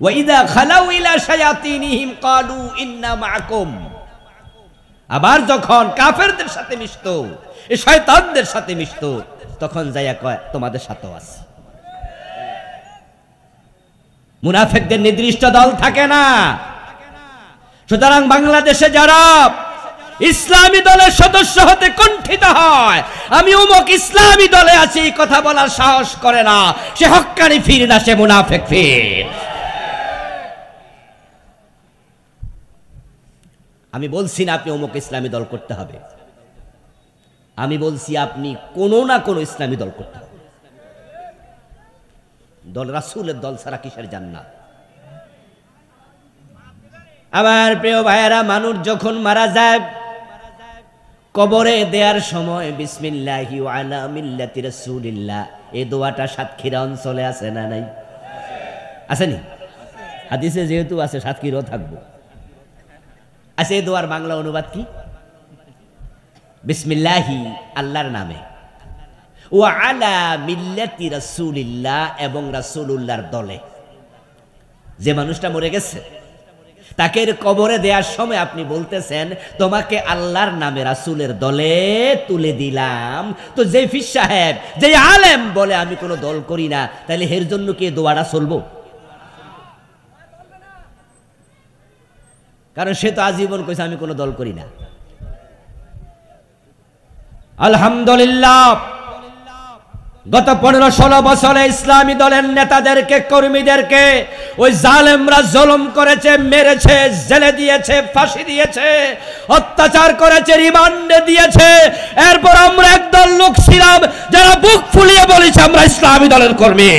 ওয়া ইদা খালাউ ইলা শায়াতিনিহিম কালু ইন্না মাআকুম, আবার যখন কাফেরদের সাথে মিশতো, এই শয়তানদের সাথে মিশতো, তখন যাইয়া কয় তোমাদের সাথেও আছে। মুনাফিকদের নির্দিষ্ট দল থাকে না। সুতরাং বাংলাদেশে যারা ইসলামী দলের সদস্য হতে কুণ্ঠিত হয়, আমি অমুক ইসলামী দলে আছি কথা বলার সাহস করে না, সে হক্কানি ফির না, সে মুনাফিক ফির। আমি বলছি না আপনি অমুক ইসলামী দল করতে হবে, আমি বলছি আপনি কোনো না কোনো ইসলামী দল করতে হবে। দল রাসূলের দল ছাড়া কিসের জান্নাত? আমার প্রিয় ভাইয়েরা, মানুষ যখন মারা যায়, কবরে দেওয়ার সময় বিসমিল্লাহি ওয়া আলা মিল্লাতি রাসূলিল্লাহ, এই দোয়াটা সাতক্ষীরা অঞ্চলে আছে না নাই? আসেনি? হাদিসে যেহেতু আছে, সাতক্ষীরাও থাকবো। আচ্ছা, এই দোয়ার বাংলা অনুবাদ কি? বিসমিল্লাহি, আল্লাহর নামে, ওয়া আলা মিল্লাতি রাসূলিল্লাহ, এবং রাসূলুল্লাহর দলে। যে মানুষটা মরে গেছে তাকে কবরে দেওয়ার সময় আপনি বলতেছেন তোমাকে আল্লাহর নামে রাসূলের দলে তুলে দিলাম। তো যে পীর সাহেব, যে আলেম বলে আমি কোনো দল করি না, তাহলে এর জন্য কি দোয়াটা চলবো? কারণ সে তো আজীবন কইছে আমি কোনো দল করি না। আলহামদুলিল্লাহ, গত 15-16 বছরে ইসলামী দলের নেতাদেরকে, কর্মীদেরকে ওই জালেমরা জুলুম করেছে, মেরেছে, জেলে দিয়েছে, ফাঁসি দিয়েছে, অত্যাচার করেছে, রিমান্ডে দিয়েছে। এরপর আমরা একদল লোক ছিলাম যারা বুক ফুলিয়ে বলেছে আমরা ইসলামী দলের কর্মী।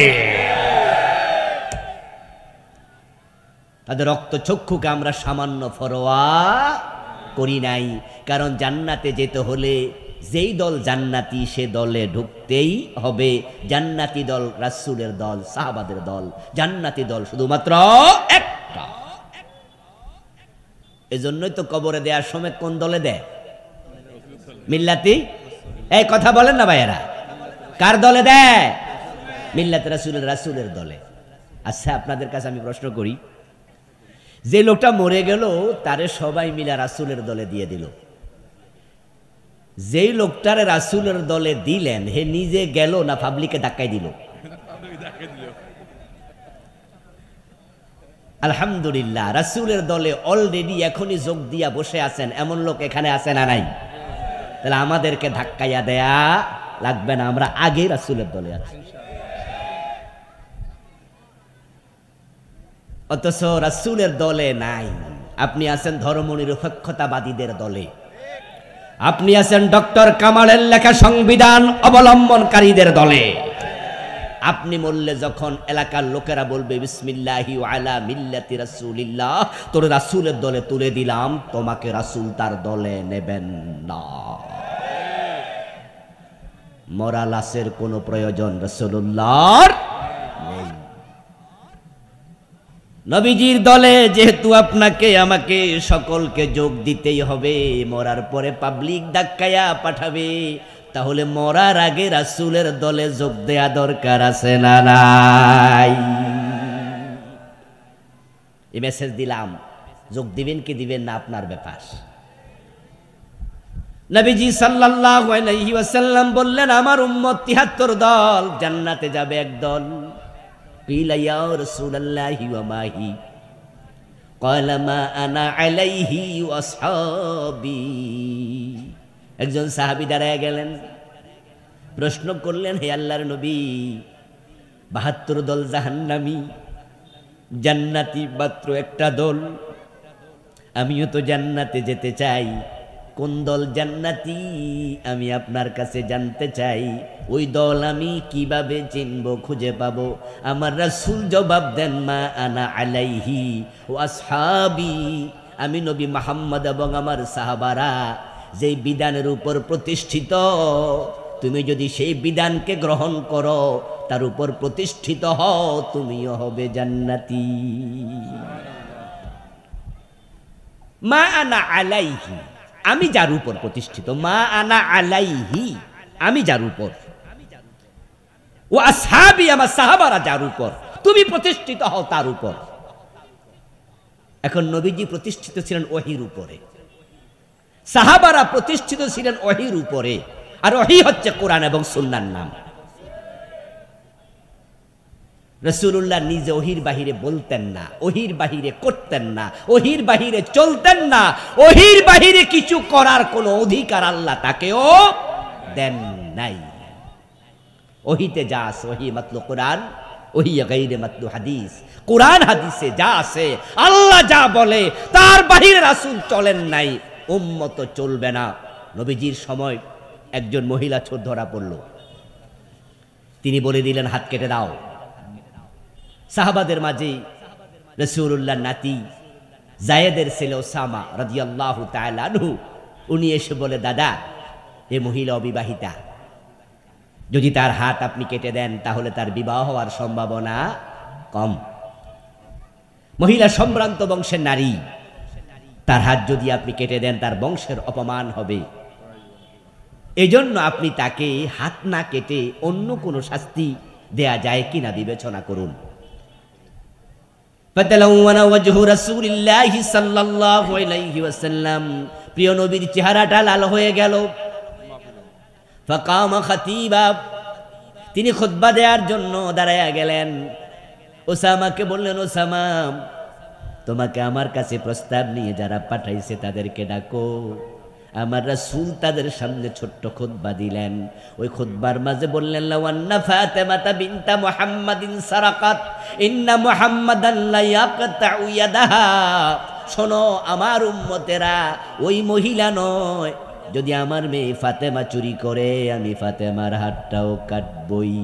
তাদের রক্ত চক্ষুকে আমরা সামান্য পরোয়া করি নাই, কারণ জান্নাতে যেতে হলে যেই দল জান্নাতি সে দলে ঢুকতেই হবে। জান্নাতি দল রাসূলের দল, সাহাবাদের দল। জান্নাতি দল শুধুমাত্র একটা। এজন্যই তো কবরে দেওয়ার সময় কোন দলে দেয়? মিল্লাতি। এই কথা বলেন না ভাইয়েরা, কার দলে দেয়? মিল্লাতে রাসূলের দলে। আচ্ছা, আপনাদের কাছে আমি প্রশ্ন করি, যে লোকটা মরে গেল তারে সবাই মিলে রাসূলের দলে দিয়ে দিল, যেই লোকটারে রাসূলের দলে দিলেন হে নিজে গেল না পাবলিকে ধাক্কাই দিল? আলহামদুলিল্লাহ, রাসূলের দলে অলরেডি এখনই যোগ দিয়া বসে আছেন এমন লোক এখানে আছে না নাই? তাহলে আমাদেরকে ধাক্কাইয়া দেয়া লাগবে না, আমরা আগে রাসূলের দলে আছি। অথচ রাসূলের দলে নাই। আপনি আছেন ধর্মনিরপেক্ষতাবাদীদের দলে, আপনি আছেন ডক্টর কামালের লেখা সংবিধান অবলম্বনকারীদের দলে। আপনি মরলে যখন এলাকার লোকেরা বলবে বিসমিল্লাহি ওয়া আলা মিল্লাতি রাসূলিল্লাহ, তোর রাসূলের দলে তুলে দিলাম, তোমাকে রাসূল তার দলে নেবেন না। মরা লাশের কোনো প্রয়োজন রাসূলুল্লাহর নেই। নবীজির দলে যেহেতু আপনাকে আমাকে সকলকে যোগ দিতেই হবে, মরার পরে পাবলিক ধাক্কায়া পাঠাবে, তাহলে মরার আগে রাসূলের দলে যোগ দেয়া দরকার আছে না নাই? এই মেসেজ দিলাম, যোগ দিবেন কি দিবেন না আপনার ব্যাপার। নবীজি সাল্লাল্লাহু আলাইহি ওয়াসাল্লাম বললেন, আমার উম্মত ৭৩ দল, জান্নাতে যাবে এক দল। কিলা ইয়া রাসূলুল্লাহি ওয়া মা হি? ক্বালা মা আনা আলাইহি ওয়া আসহাবী। একজন সাহাবী দাঁড়ায় গেলেন, প্রশ্ন করলেন, হে আল্লাহর নবী, ৭২ দল জাহান্নামী, জান্নাতি মাত্র একটা দল, আমিও তো জান্নাতে যেতে চাই, কোন দল জান্নাতি আমি আপনার কাছে জানতে চাই, ওই দল আমি কিভাবে চিনব, খুঁজে পাবো? আমার রাসূল জবাব দেন, মা আনা আলাইহি ওয়া আসহাবী, আমি নবী মুহাম্মদ এবং আমার সাহাবারা যেই বিধানের উপর প্রতিষ্ঠিত, তুমি যদি সেই বিধানকে গ্রহণ করো, তার উপর প্রতিষ্ঠিত হও, তুমিও হবে জান্নাতি। মা আনা আলাইহি, আমি যার উপর প্রতিষ্ঠিত, মা আনা আলাইহি, আমি যার উপর, ও আসহাবী, আমার সাহাবারা যার উপর, তুমি প্রতিষ্ঠিত হও তার উপর। এখন নবীজি প্রতিষ্ঠিত ছিলেন ওহীর উপরে, সাহাবারা প্রতিষ্ঠিত ছিলেন ওহীর উপরে, আর ওহী হচ্ছে কোরআন এবং সুন্নাহর নাম। রাসূলুল্লাহ নিজে ওহীর বাহিরে বলতেন না, ওহীর বাহিরে করতেন না, ওহীর বাহিরে চলতেন না, ওহীর বাহিরে কিছু করার কোনো অধিকার আল্লাহ তাকেও দেন নাই। ওহীতে যা আছে, ওহী মাতলু কোরআন, ওহী গায়রে মাতলু হাদিস। কোরআন হাদিসে যা আছে, আল্লাহ যা বলে তার বাহিরে রাসূল চলেন নাই, উম্মত চলবে না। নবীজির সময় একজন মহিলা চোর ধরা পড়ল, তিনি বলে দিলেন, হাত কেটে দাও। সাহাবাদের মাঝে রাসূলুল্লাহর নাতি যায়েদের ছেলে ওসামা রাদিয়াল্লাহু তাআলা আনহু, উনি এসে বলে, দাদা, এ মহিলা অবিবাহিতা, যদি তার হাত আপনি কেটে দেন তাহলে তার বিবাহ হওয়ার সম্ভাবনা কম। মহিলা সম্ভ্রান্ত বংশের নারী, তার হাত যদি আপনি কেটে দেন তার বংশের অপমান হবে, এজন্য আপনি তাকে হাত না কেটে অন্য কোনো শাস্তি দেয়া যায় কিনা বিবেচনা করুন। ফাতালাওয়ানা ওয়াজহু রাসূলিল্লাহি সাল্লাল্লাহু আলাইহি ওয়াসাল্লাম, প্রিয় নবীর চেহারাটা লাল হয়ে গেল। ফাকামা খাতিবা, তিনি খুতবা দেওয়ার জন্য দাঁড়ায়া গেলেন। ওসামাকে বললেন, ওসামা, তোমাকে আমার কাছে প্রস্তাব নিয়ে যারা পাঠাইছে তাদেরকে ডাকো। আমার রাসূল তাদের সামনে ছোট্ট খুতবা দিলেন। ওই খুতবার মাঝে বললেন, লাওয়ান্না ফাতিমাতা বিনতা মুহাম্মাদিন সারাকাত ইন্না মুহাম্মাদান লা ইয়াকতাউ ইয়াদাহা। শোনো আমার উম্মতেরা, ওই মহিলা নয়, যদি আমার মেয়ে ফাতেমা চুরি করে আমি ফাতেমার হাতটাও কাটবই।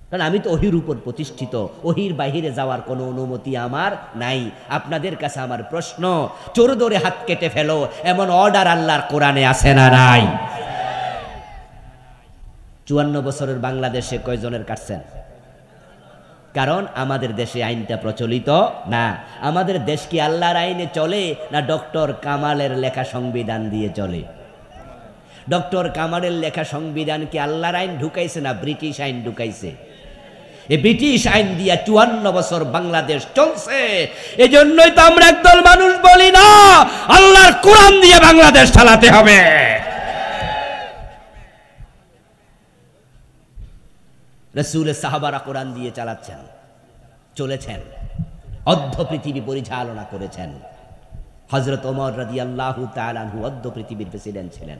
কারণ আমি তো ওহির উপর প্রতিষ্ঠিত, ওহির বাহিরে যাওয়ার কোনো অনুমতি আমার নাই। আপনাদের কাছে আমার প্রশ্ন, চোর ধরে হাত কেটে ফেলো এমন অর্ডার আল্লাহর কোরআনে আছে না নাই? 54 বছরের বাংলাদেশে কয়জনের কাটছেন? কারণ আমাদের দেশে আইনটা প্রচলিত না। আমাদের দেশ কি আল্লাহর আইনে চলে না ডক্টর কামালের লেখা সংবিধান দিয়ে চলে? ডক্টর কামালের লেখা সংবিধান কি আল্লাহর আইন ঢুকাইছে না ব্রিটিশ আইন ঢুকাইছে? এই ব্রিটিশ আইন দিয়া 54 বছর বাংলাদেশ চলছে। এই জন্যই তো আমরা একদল মানুষ বলি না আল্লাহর কোরআন দিয়ে বাংলাদেশ চালাতে হবে। রাসূলের সাহাবারা কোরআন দিয়ে চালাচ্ছেন, চলেছেন, অর্ধ পৃথিবী পরিচালনা করেছেন। হযরত ওমর রাদিয়াল্লাহু তাআলা আনহু অর্ধ পৃথিবীর প্রেসিডেন্ট ছিলেন।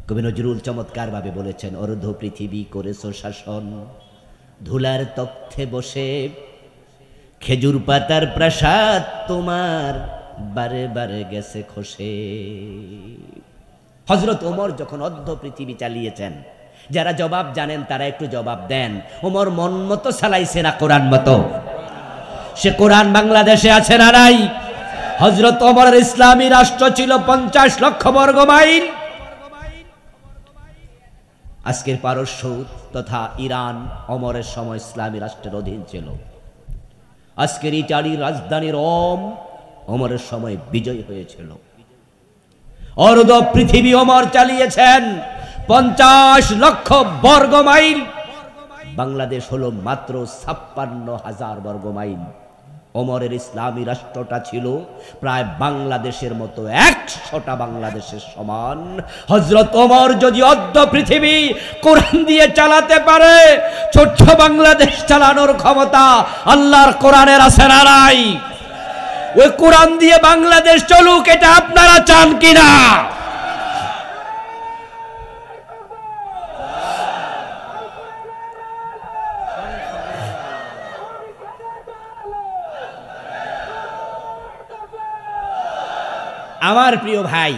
কবি নজরুল চমৎকার ভাবে বলেছেন, অর্ধ পৃথিবী করেছো শাসন, ধুলার তখ্তে বসে, খেজুর পাতার প্রাসাদ তোমার বারে বারে গেছে খসে। হযরত ওমর যখন অর্ধ পৃথিবী চালিয়েছেন, যারা জবাব জানেন তারা একটু জবাব দেন। ওমর মন মতো চালাইছে না কোরআন মতো? সে কোরআন বাংলাদেশে আছে না নাই? হযরত ওমরের ইসলামী রাষ্ট্র ছিল 50 লক্ষ বর্গ মাইল। আজকের পারস্য তথা ইরান ওমরের সময় ইসলামী রাষ্ট্রের অধীন ছিল। আজকের ইটালির রাজধানী রোম ওমরের সময় বিজয় হয়েছিল। অর্ধ পৃথিবী ওমর চালিয়েছেন, 50 লক্ষ বর্গ মাইল। বাংলাদেশ হলো মাত্র 56,000 বর্গ মাইল। ওমরের ইসলামী রাষ্ট্রটা ছিল প্রায় বাংলাদেশের মতো 100টা বাংলাদেশের সমান। হযরত ওমর যদি অর্ধ পৃথিবী কোরআন দিয়ে চালাতে পারে, ছোট্ট বাংলাদেশ চালানোর ক্ষমতা আল্লাহর কোরআনের আছে না নাই? ওই কোরআন দিয়ে বাংলাদেশ চলুক, এটা আপনারা চান কিনা? আমার প্রিয় ভাই,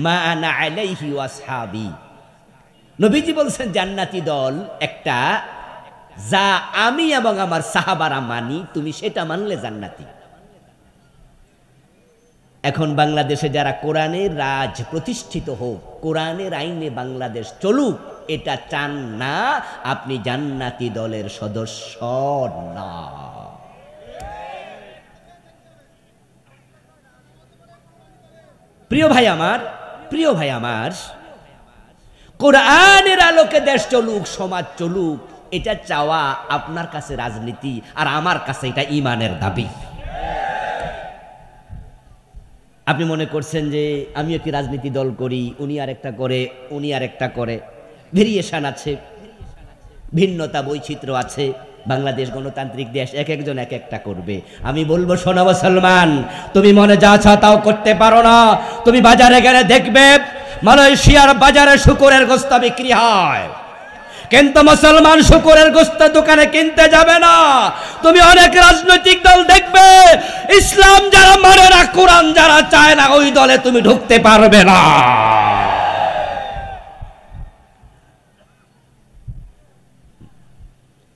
মা আনা আলাইহি ওয়াসহাবি, নবীজি বলছেন জান্নাতি দল একটা, যা আমি এবং আমার সাহাবারা মানি, তুমি সেটা মানলে জান্নাতি। এখন বাংলাদেশে যারা কোরআনের রাজ প্রতিষ্ঠিত হোক, কোরআনের আইনে বাংলাদেশ চলুক, এটা চান না, আপনি জান্নাতি দলের সদস্য না। প্রিয় ভাই আমার, প্রিয় ভাই আমার, কোরআনের আলোকে দেশ চলুক, সমাজ চলুক, এটা চাওয়া আপনার কাছে রাজনীতি, আর আমার কাছে এটা ঈমানের দাবি। আপনি মনে করছেন যে আমি একটি রাজনীতি দল করি, উনি আরেকটা করে, উনি আরেকটা করে, ভেরিয়েশন আছে, ভিন্নতা বৈচিত্র্য আছে। বাংলাদেশ গণতান্ত্রিক দেশ, এক একজন এক একটা করবে। আমি বলবো, শোনো মুসলমান, তুমি মনে যা চাও তাও করতে পারো না। তুমি বাজারে গেলে দেখবে মালয়েশিয়ার বাজারে শুকরের গোশত বিক্রি হয়, কিন্তু মুসলমান শুকরের গোশত দোকানে কিনতে যাবে না। তুমি অনেক রাজনৈতিক দল দেখবে, ইসলাম যারা মানে না, কোরআন যারা চায় না, ওই দলে তুমি ঢুকতে পারবে না।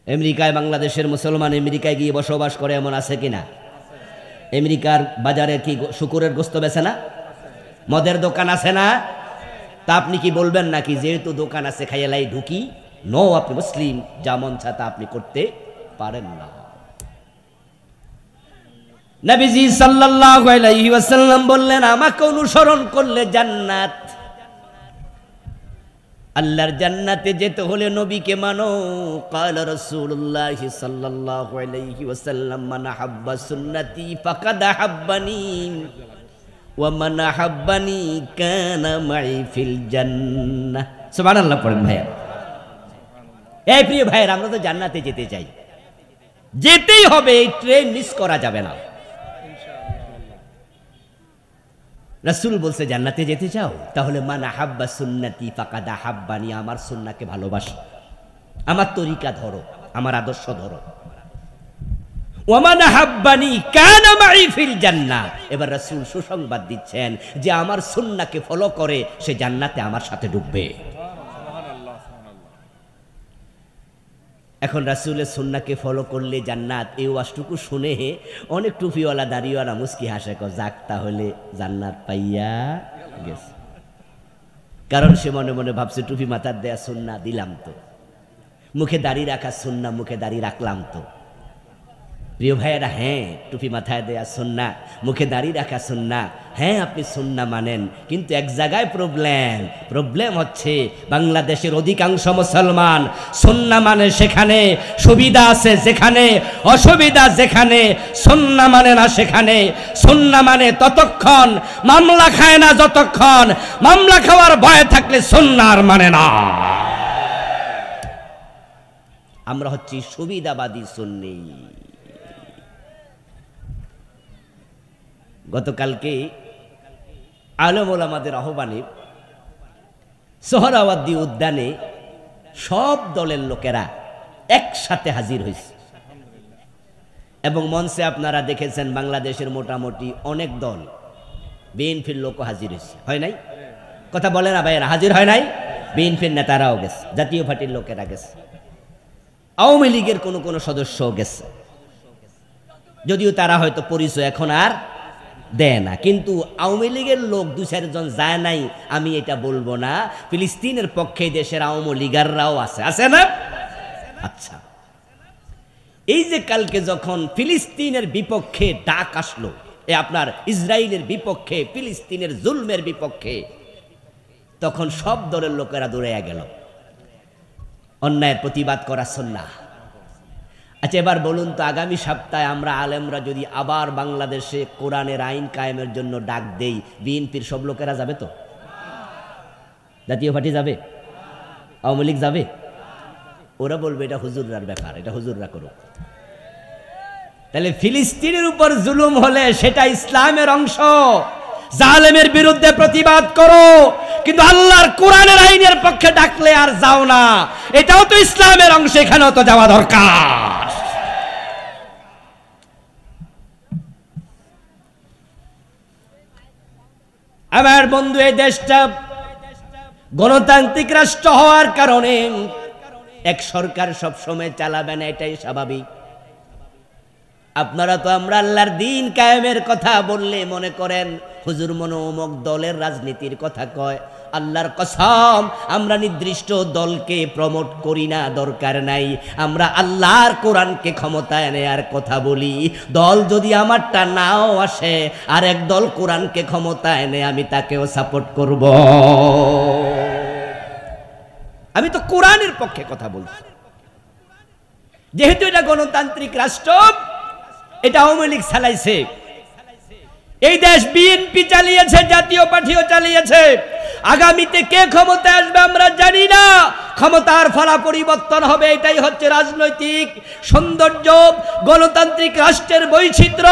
আমেরিকায় বাংলাদেশের মুসলমান আমেরিকায় গিয়ে বসবাস করে, এমন আছে কিনা? আমেরিকার বাজারে কি শুকরের গোশত বেচে না? মদের দোকান আছে না? তা আপনি কি বলবেন নাকি যেহেতু দোকান আছে খাইয়ালাই ঢুকি? নো, আপনি মুসলিম, যা মন চায় তা আপনি করতে পারেন না। নবীজি সাল্লাল্লাহু আলাইহি ওয়াসাল্লাম বললেন, আমাকে অনুসরণ করলে জান্নাত। আল্লাহর জান্নাতে যেতে হলে নবীকে মানো। ক্বালা রাসূলুল্লাহ সাল্লাল্লাহু আলাইহি ওয়াসাল্লাম, মান আহাব্বা সুন্নতি ফাকাদ আহাব্বানি ওয়া মান আহাব্বানি কানা মাই ফিল জান্নাহ। সুবহানাল্লাহ পড়েন ভাইয়া। এই প্রিয় ভাইয়ের, আমরা তো জান্নাতে যেতে চাই, যেতেই হবে, এই ট্রেন মিস করা যাবে না। রাসূল বলছে জান্নাতে যেতে চাও, তাহলে মান আহাব্বা সুন্নতি ফাকাদ আহাব্বানি, আমার সুন্নাহকে ভালোবাসো, আমার তরিকা ধরো, আমার আদর্শ ধরো। ওয়া মান আহাব্বানি কানা মাই ফিল জান্নাহ। এবার রাসূল সুসংবাদ দিচ্ছেন যে আমার সুন্নাহকে ফলো করে সে জান্নাতে আমার সাথে ঢুকবে। এখন রাসূলের সুন্নাহকে ফলো করলে জান্নাত, এই ওয়াজটুকু শুনে অনেক টুপিওয়ালা দাড়িওয়ালা মুস্কি হাসে, যাক তাহলে জান্নাত পাইয়া গেছে। কারণ সে মনে মনে ভাবছে টুপি মাথার দেয়া সুন্নাহ দিলাম তো, মুখে দাড়ি রাখা সুন্নাহ মুখে দাড়ি রাখলাম তো। প্রিয় ভাইয়েরা, হ্যাঁ টুপি মাথায় দেয়া সুন্নাহ, মুখে দাড়ি রাখা সুন্নাহ, হ্যাঁ আপনি সুন্নাহ মানেন, কিন্তু এক জায়গায় প্রবলেম হচ্ছে বাংলাদেশের অধিকাংশ মুসলমান সুন্নাহ মানে সেখানে সুবিধা আছে যেখানে, অসুবিধা যেখানে, সুন্নাহ মানে না সেখানে। সুন্নাহ মানে ততক্ষণ মামলা খায় না যতক্ষণ, মামলা খাওয়ার ভয় থাকলে সুন্নাহ আর মানে না। আমরা হচ্ছি সুবিধাবাদী সুন্নি। গতকালকে আলেম ওলামাদের আহ্বানে সোহরাওয়ার্দী উদ্যানে সব দলের লোকেরা একসাথে হাজির হয়েছে এবং মঞ্চে আপনারা দেখেছেন বাংলাদেশের মোটামুটি অনেক দল, বিএনপির লোকও হাজির হয়েছে, হয় নাই? কথা বলে না ভাইয়েরা, হাজির হয় নাই? বিএনপির নেতারাও গেছে, জাতীয় পার্টির লোকেরা গেছে, আওয়ামী লীগের কোনো কোনো সদস্যও গেছে, যদিও তারা হয়তো পরিচয় এখন আর দেয় না। কিন্তু আওয়ামী লীগের লোক দু চারজন যায় নাই আমি এটা বলবো না, ফিলিস্তিনের পক্ষে দেশের আওয়ামী লীগাররাও আছে না? আচ্ছা, এই যে কালকে যখন ফিলিস্তিনের বিপক্ষে ডাক আসলো, আপনার ইসরায়েলের বিপক্ষে, ফিলিস্তিনের জুলমের বিপক্ষে, তখন সব দলের লোকেরা দৌড়াইয়া গেল। অন্যায়ের প্রতিবাদ করা সুন্নাহ। আচ্ছা, এবার বলুন তো, আগামী সপ্তাহে আমরা আলেমরা যদি আবার বাংলাদেশে কোরআনের আইন কায়েমের জন্য ডাক দেই, বিএনপির সব লোকেরা যাবে তো? জাতীয় পার্টি যাবে? আওয়ামী লীগ যাবে? ওরা বলবে এটা হুজুররার ব্যাপার, এটা হুজুররা করুক। তাহলে ফিলিস্তিনের উপর জুলুম হলে সেটা ইসলামের অংশ, জালেমের বিরুদ্ধে প্রতিবাদ করো, কিন্তু আল্লাহর কোরআনের আইনের পক্ষে ডাকলে আর যাও না, এটাও তো ইসলামের অংশ, এখানেও তো যাওয়া দরকার। আমার বন্ধু, এই দেশটা গণতান্ত্রিক রাষ্ট্র হওয়ার কারণে এক সরকার সব সময় চালাবে না, এটাই স্বাভাবিক। আপনারা তো আমরা আল্লাহর দ্বীন কায়েমের কথা বললে মনে করেন হুজুর মনে অমুক দলের রাজনীতির কথা কয়। আল্লাহর কসম, আমরা নির্দিষ্ট দলকে প্রমোট করি না, দরকার নাই। আমরা আল্লাহর কোরআনকে ক্ষমতায় নেয়ার কথা বলি। দল যদি আমারটা নাও আসে, আর এক দল কোরআনকে ক্ষমতায় নেয়, আমি তাকেও সাপোর্ট করব। আমি তো কোরআনের পক্ষে কথা বলছি। যেহেতু এটা গণতান্ত্রিক রাষ্ট্র, এটা আওয়ামী লীগ চালাইছে, এই দেশ বিএনপি চালিয়েছে, জাতীয় পার্টিও চালিয়েছে। আগামীতে কে ক্ষমতায় আসবে আমরা জানি না, ক্ষমতার ফলা পরিবর্তন হবে, এটাই হচ্ছে রাজনৈতিক সৌন্দর্য, গণতান্ত্রিক রাষ্ট্রের বৈচিত্র্য।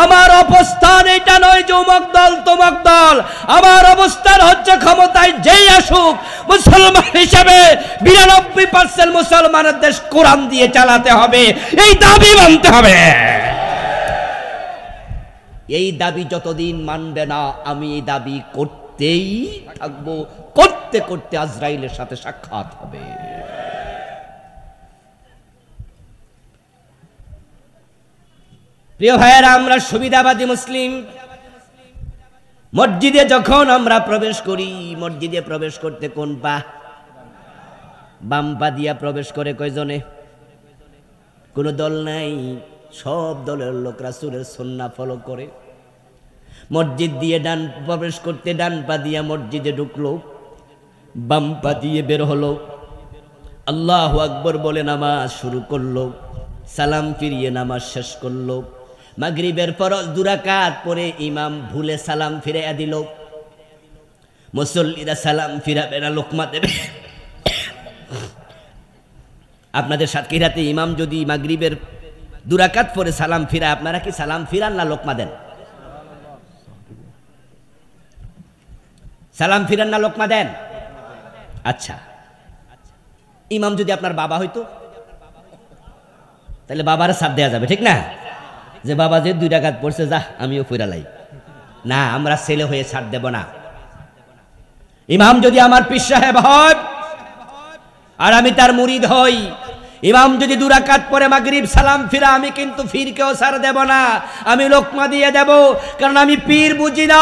আমার অবস্থান এটা নয় যে অমুক দল তমুক দল, আমার অবস্থান হচ্ছে ক্ষমতায় যেই আসুক, মুসলমান হিসেবে ৯২% মুসলমানের দেশ কোরআন দিয়ে চালাতে হবে, এই দাবি মানতে হবে। এই দাবি যতদিন মানবে না, আমি এই দাবি করতেই থাকবো, করতে করতে আজরাইলের সাথে সাক্ষাৎ হবে। প্রিয় ভাইয়েরা, আমরা সুবিধাবাদী মুসলিম। মসজিদে যখন আমরা প্রবেশ করি, মসজিদে প্রবেশ করতে কোন পা? বাম পা দিয়া প্রবেশ করে কয়জনে? কোন দল নাই, সব দলের লোক রাসূলের সুন্নাহ ফলো করে। মসজিদ দিয়ে ডান প্রবেশ করতে ডান পা দিয়া মসজিদে ঢুকলো, বাম পা দিয়ে বের হলো, আল্লাহু আকবার বলে নামাজ শুরু করলো, সালাম ফিরিয়ে নামাজ শেষ করলো। মাগরিবের ফরজ ২ রাকাত পরে ইমাম ভুলে সালাম ফিরাইয়া দিল। মুসল্লিরা সালাম ফিরাবে না, লোকমা দেবে। আপনাদের সাতক্ষীরাতে ইমাম যদি মাগরিবের ২ রাকাত পরে সালাম ফিরায়, আপনারা কি সালাম ফিরান না লোকমা দেন? সালাম ফিরান না লোকমা দেন? আচ্ছা, ইমাম যদি আপনার বাবা হইতো, তাহলে বাবার সাথ দেয়া যাবে, ঠিক না? যে বাবা যে ২ রাকাত পড়ছে, যা আমিও ফিরালাই। না, আমরা ছেলে হয়ে ছাড় দেব না। ইমাম যদি আমার পীর সাহেব হয় আর আমি তার মুরিদ হই, ইমাম যদি 2 রাকাত পরে মাগরিব সালাম ফিরা, আমি কিন্তু ফিরকেও ছাড় দেব না, আমি লোকমা দিয়ে দেব। কারণ আমি পীর বুঝি না,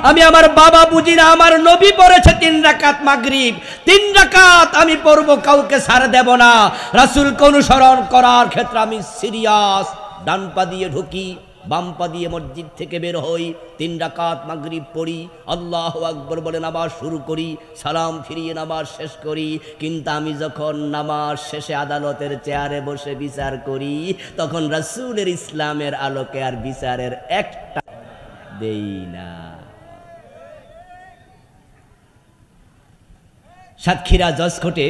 আমি আমার বাবা বুঝি না। আমার নবী পড়েছে 3 রাকাত মাগরিব, 3 রাকাত আমি পড়ব, কাউকে ছাড় দেব না। রাসূলকে অনুসরণ করার ক্ষেত্রে আমি সিরিয়াস। ডান পা দিয়ে ঢুকি, বাম পা দিয়ে মসজিদ থেকে বের হই, 3 রাকাত মাগরিব পড়ি, আল্লাহু আকবার বলে নামাজ শুরু করি, সালাম ফিরিয়ে নামাজ শেষ করি। কিন্তু আমি যখন নামাজ শেষে আদালতের চেয়ারে বসে বিচার করি, তখন রাসূলের ইসলামের আলোকে আর বিচারের একটা দেই না। সাতক্ষীরা জজ কোর্টে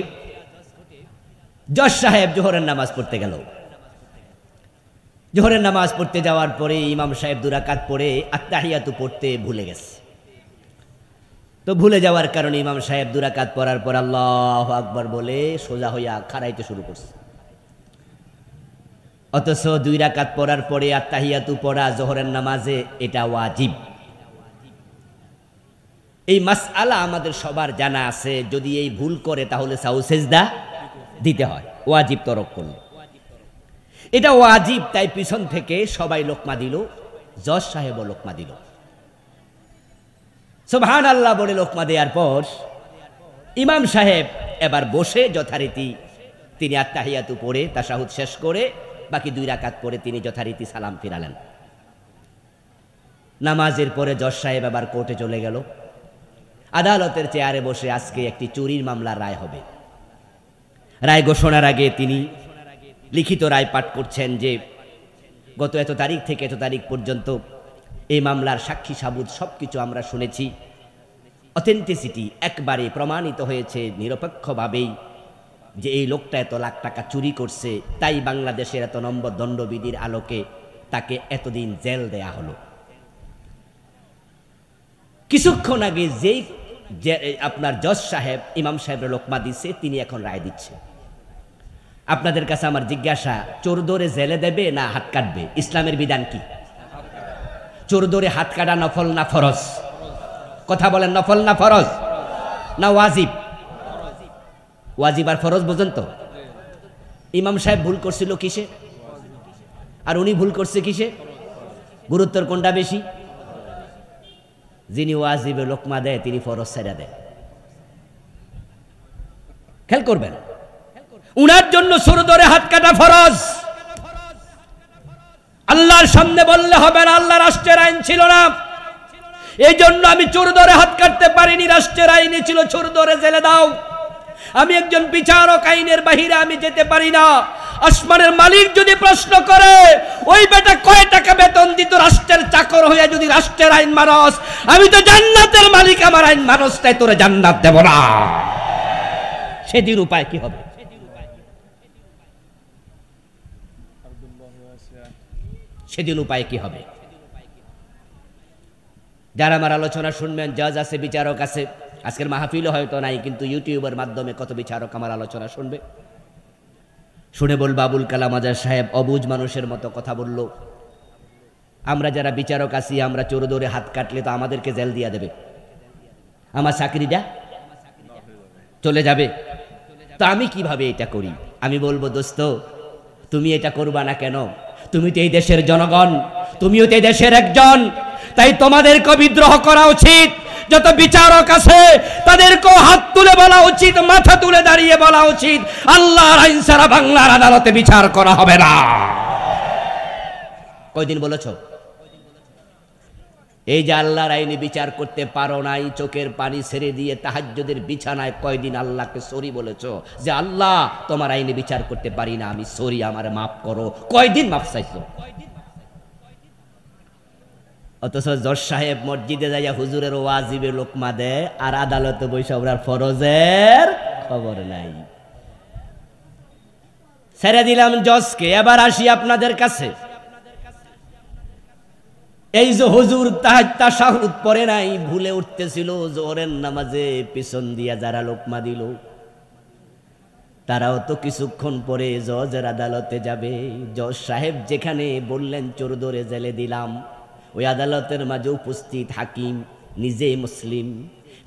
জজ সাহেব জোহরের নামাজ পড়তে গেল। জোহরের নামাজ পড়তে যাওয়ার পরে ইমাম সাহেব 2 রাকাত পড়ে আত্তাহিয়াতু পড়তে ভুলে গেছে। তো ভুলে যাওয়ার কারণে ইমাম সাহেব 2 রাকাত পড়ার পর আল্লাহু আকবার বলে সোজা হইয়া খাড়াইতে শুরু করছে। অথচ 2 রাকাত পড়ার পরে আত্তাহিয়াতু পড়া জোহরের নামাজে এটা ওয়াজিব। এই মাসআলা আমাদের সবার জানা আছে। যদি এই ভুল করে তাহলে সাউ সেজদা দিতে হয়, ওয়াজিব তরক করলে। এটা ওয়াজিব, তাই পিছন থেকে সবাই লোকমা দিল, জজ সাহেবও লোকমা দিল। সুবহানাল্লাহ বলে লোকমা দেওয়ার পর ইমাম সাহেব এবার বসে যথারীতি তিনি আত্তাহিয়াতু পড়ে তাশাহুদ শেষ করে বাকি 2 রাকাত পড়ে তিনি যথারীতি সালাম ফিরালেন। নামাজের পরে জজ সাহেব আবার কোর্টে চলে গেল। আদালতের চেয়ারে বসে আজকে একটি চুরির মামলার রায় হবে। রায় ঘোষণার আগে তিনি লিখিত রায় পাঠ করছেন যে গত এত তারিখ থেকে এত তারিখ পর্যন্ত এই মামলার সাক্ষী সাবুত সবকিছু আমরা শুনেছি, অথেন্টিসিটি একবারে প্রমাণিত হয়েছে নিরপেক্ষভাবেই যে এই লোকটা এত লাখ টাকা চুরি করছে, তাই বাংলাদেশের এত নম্বর দণ্ডবিধির আলোকে তাকে এতদিন জেল দেয়া হলো। কিছুক্ষণ আগে যেই আপনার জজ সাহেব ইমাম সাহেবের লোকমা দিচ্ছে, তিনি এখন রায় দিচ্ছে। আপনাদের কাছে আমার জিজ্ঞাসা, চোর ধরে জেলে দেবে না হাত কাটবে? ইসলামের বিধান কি? চোর ধরে হাত কাটা নফল না ফরজ? কথা বলেন, নফল না ফরজ না ওয়াজিব? ওয়াজিব আর ফরজ বোঝেন তো? ইমাম সাহেব ভুল করছিল কিসে আর উনি ভুল করছে কিসে? গুরুত্বর কোনটা বেশি? যিনি ওয়াজিবে লোকমা দেয় তিনি ফরজ ছেড়ে দেয়। খেয়াল করবেন, উনার জন্য চোর ধরে হাত কাটা ফরজ। আল্লাহর সামনে বললে হবে না, আল্লাহ রাষ্ট্রের আইন ছিল না, এই জন্য আমি চোর ধরে হাত কাটতে পারিনি। রাষ্ট্রের আইনে ছিল চোর ধরে জেলে দাও। আমি একজন বিচারক, আইনের বাহিরে আমি যেতে পারি না। আসমানের মালিক যদি প্রশ্ন করে ওই বেটা কয় টাকা বেতন দিত রাষ্ট্রের চাকর হইয়া যদি রাষ্ট্রের আইন মানস, আমি তো জান্নাতের মালিক, আমার আইন মানস, তাই তোরে জান্নাত দেব না। সেদিন উপায় কি হবে? সেদিন উপায় কি হবে? যারা আমার আলোচনা শুনবেন, জাজ আছে, বিচারক আছে, আজকের মাহফিলও হয়তো নাই, কিন্তু ইউটিউবের মাধ্যমে কত বিচারক আমার আলোচনা শুনবে। শুনে বলবো, আবুল কালাম আজাদ সাহেব অবুঝ মানুষের মতো কথা বলল। আমরা যারা বিচারক আছি, আমরা চোর ধরে হাত কাটলে তো আমাদেরকে জেল দিয়া দেবে, আমার চাকরিটা চলে যাবে। তো আমি কিভাবে এটা করি? আমি বলবো, দোস্ত তুমি এটা করবা না কেন? তুমি তো এই দেশের জনগণ, তুমিও তো এই দেশের একজন, তাই তোমাদেরকে বিদ্রোহ করা উচিত। যত বিচারক আছে তাদেরকেও হাত তুলে বলা উচিত, মাথা তুলে দাঁড়িয়ে বলা উচিত, আল্লাহর আইন ছাড়া বাংলার আদালতে বিচার করা হবে না। কয়দিন বলেছ? এই যে আল্লাহর আইনে বিচার করতে পারো নাই, চোখের পানি ছেড়ে দিয়ে তাহাজ্জুদের বিছানায় কয়দিন আল্লাহকে সরি বলেছ যে আল্লাহ তোমার আইনে বিচার করতে পারি না, আমি সরি, আমারে মাফ করো? কয়দিন মাফ চাইছো? অথচ জজ সাহেব মসজিদে যাইয়া হুজুরের ওয়াজিবে লোকমা দেয়, আর আদালতে বসে ওনার ফরজের খবর নাই। ছেড়ে দিলাম জজকে। এবার আসি আপনাদের কাছে। এই যে হুজুর তাশাহুদ পড়ে নাই, ভুলে উঠতেছিল জোহরের নামাজে, পিছন দিয়া যারা লোকমা দিল তারাও তো কিছুক্ষণ পরে জজের আদালতে যাবে। জজ সাহেব যেখানে বললেন চোর ধরে জেলে দিলাম, ওই আদালতের মাঝে উপস্থিত হাকিম নিজেই মুসলিম,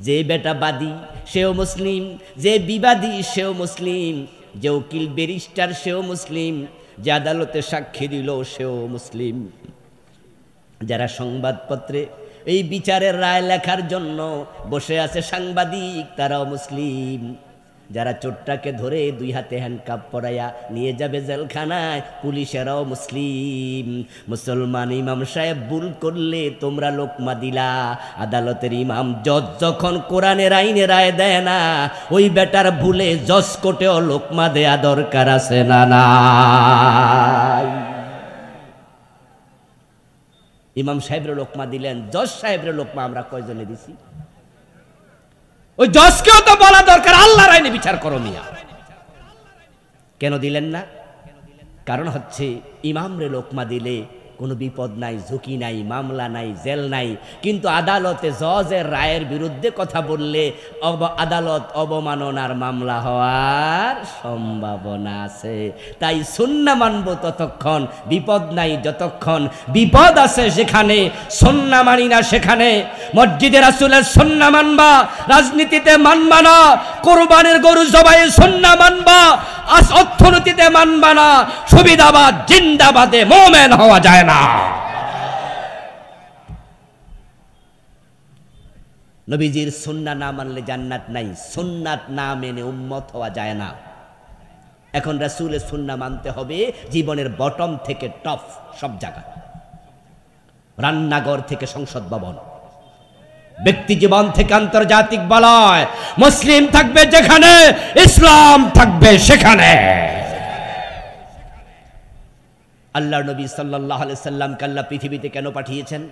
যে বেটা বাদী সেও মুসলিম, যে বিবাদী সেও মুসলিম, যে উকিল ব্যারিস্টার সেও মুসলিম, যে আদালতে সাক্ষী দিল সেও মুসলিম, যারা সংবাদপত্রে এই বিচারের রায় লেখার জন্য বসে আছে সাংবাদিক তারাও মুসলিম, যারা চোরটাকে ধরে 2 হাতে হ্যান্ডকাপ পরাইয়া নিয়ে যাবে জেলখানায় পুলিশেরাও মুসলিম। মুসলমান ইমাম সাহেব ভুল করলে তোমরা লোকমা দিলা, আদালতের ইমাম জজ যখন কোরআনের আইনে রায় দেয় না, ওই বেটার ভুলে জজ কোর্টেও লোকমা দেয়া দরকার আছে না নাই? ইমাম সাহেবের লোকমা দিলেন, জজ সাহেবের লোকমা আমরা কয়জনে দিছি? ওই জজকেও তো বলা দরকার আল্লাহর আইনে বিচার করো মিয়া। কেন দিলেন না? কারণ হচ্ছে ইমামরে লোকমা দিলে কোনো বিপদ নাই, ঝুঁকি নাই, মামলা নাই, জেল নাই। কিন্তু আদালতে জজের রায়ের বিরুদ্ধে কথা বললে আদালত অবমাননার মামলা হওয়ার সম্ভাবনা আছে। তাই সুন্নাহ মানব ততক্ষণ, বিপদ নাই যতক্ষণ। বিপদ আছে যেখানে সুন্নাহ মানি না সেখানে। মসজিদে রাসূলের সুন্নাহ মানবা, রাজনীতিতে মানবা না। কোরবানির গরু জবাই সুন্নাহ মানবা, অর্থনীতিতে মানবা না। সুবিধাবাদ জিন্দাবাদে মোমেন হওয়া যায় না। নবীজির সুন্নাহ না মানলে জান্নাত নাই, সুন্নাত না মেনে উম্মত হওয়া যায় না। এখন রাসূলের সুন্নাহ মানতে হবে জীবনের বটম থেকে টপ সব জায়গা, রান্নাঘর থেকে সংসদ ভবন, ব্যক্তি জীবন থেকে আন্তর্জাতিক বলয়। মুসলিম থাকবে যেখানে, ইসলাম থাকবে সেখানে। আল্লাহর নবী সাল্লাল্লাহু আলাইহি সাল্লামকে আল্লাহ পৃথিবীতে কেন পাঠিয়েছেন?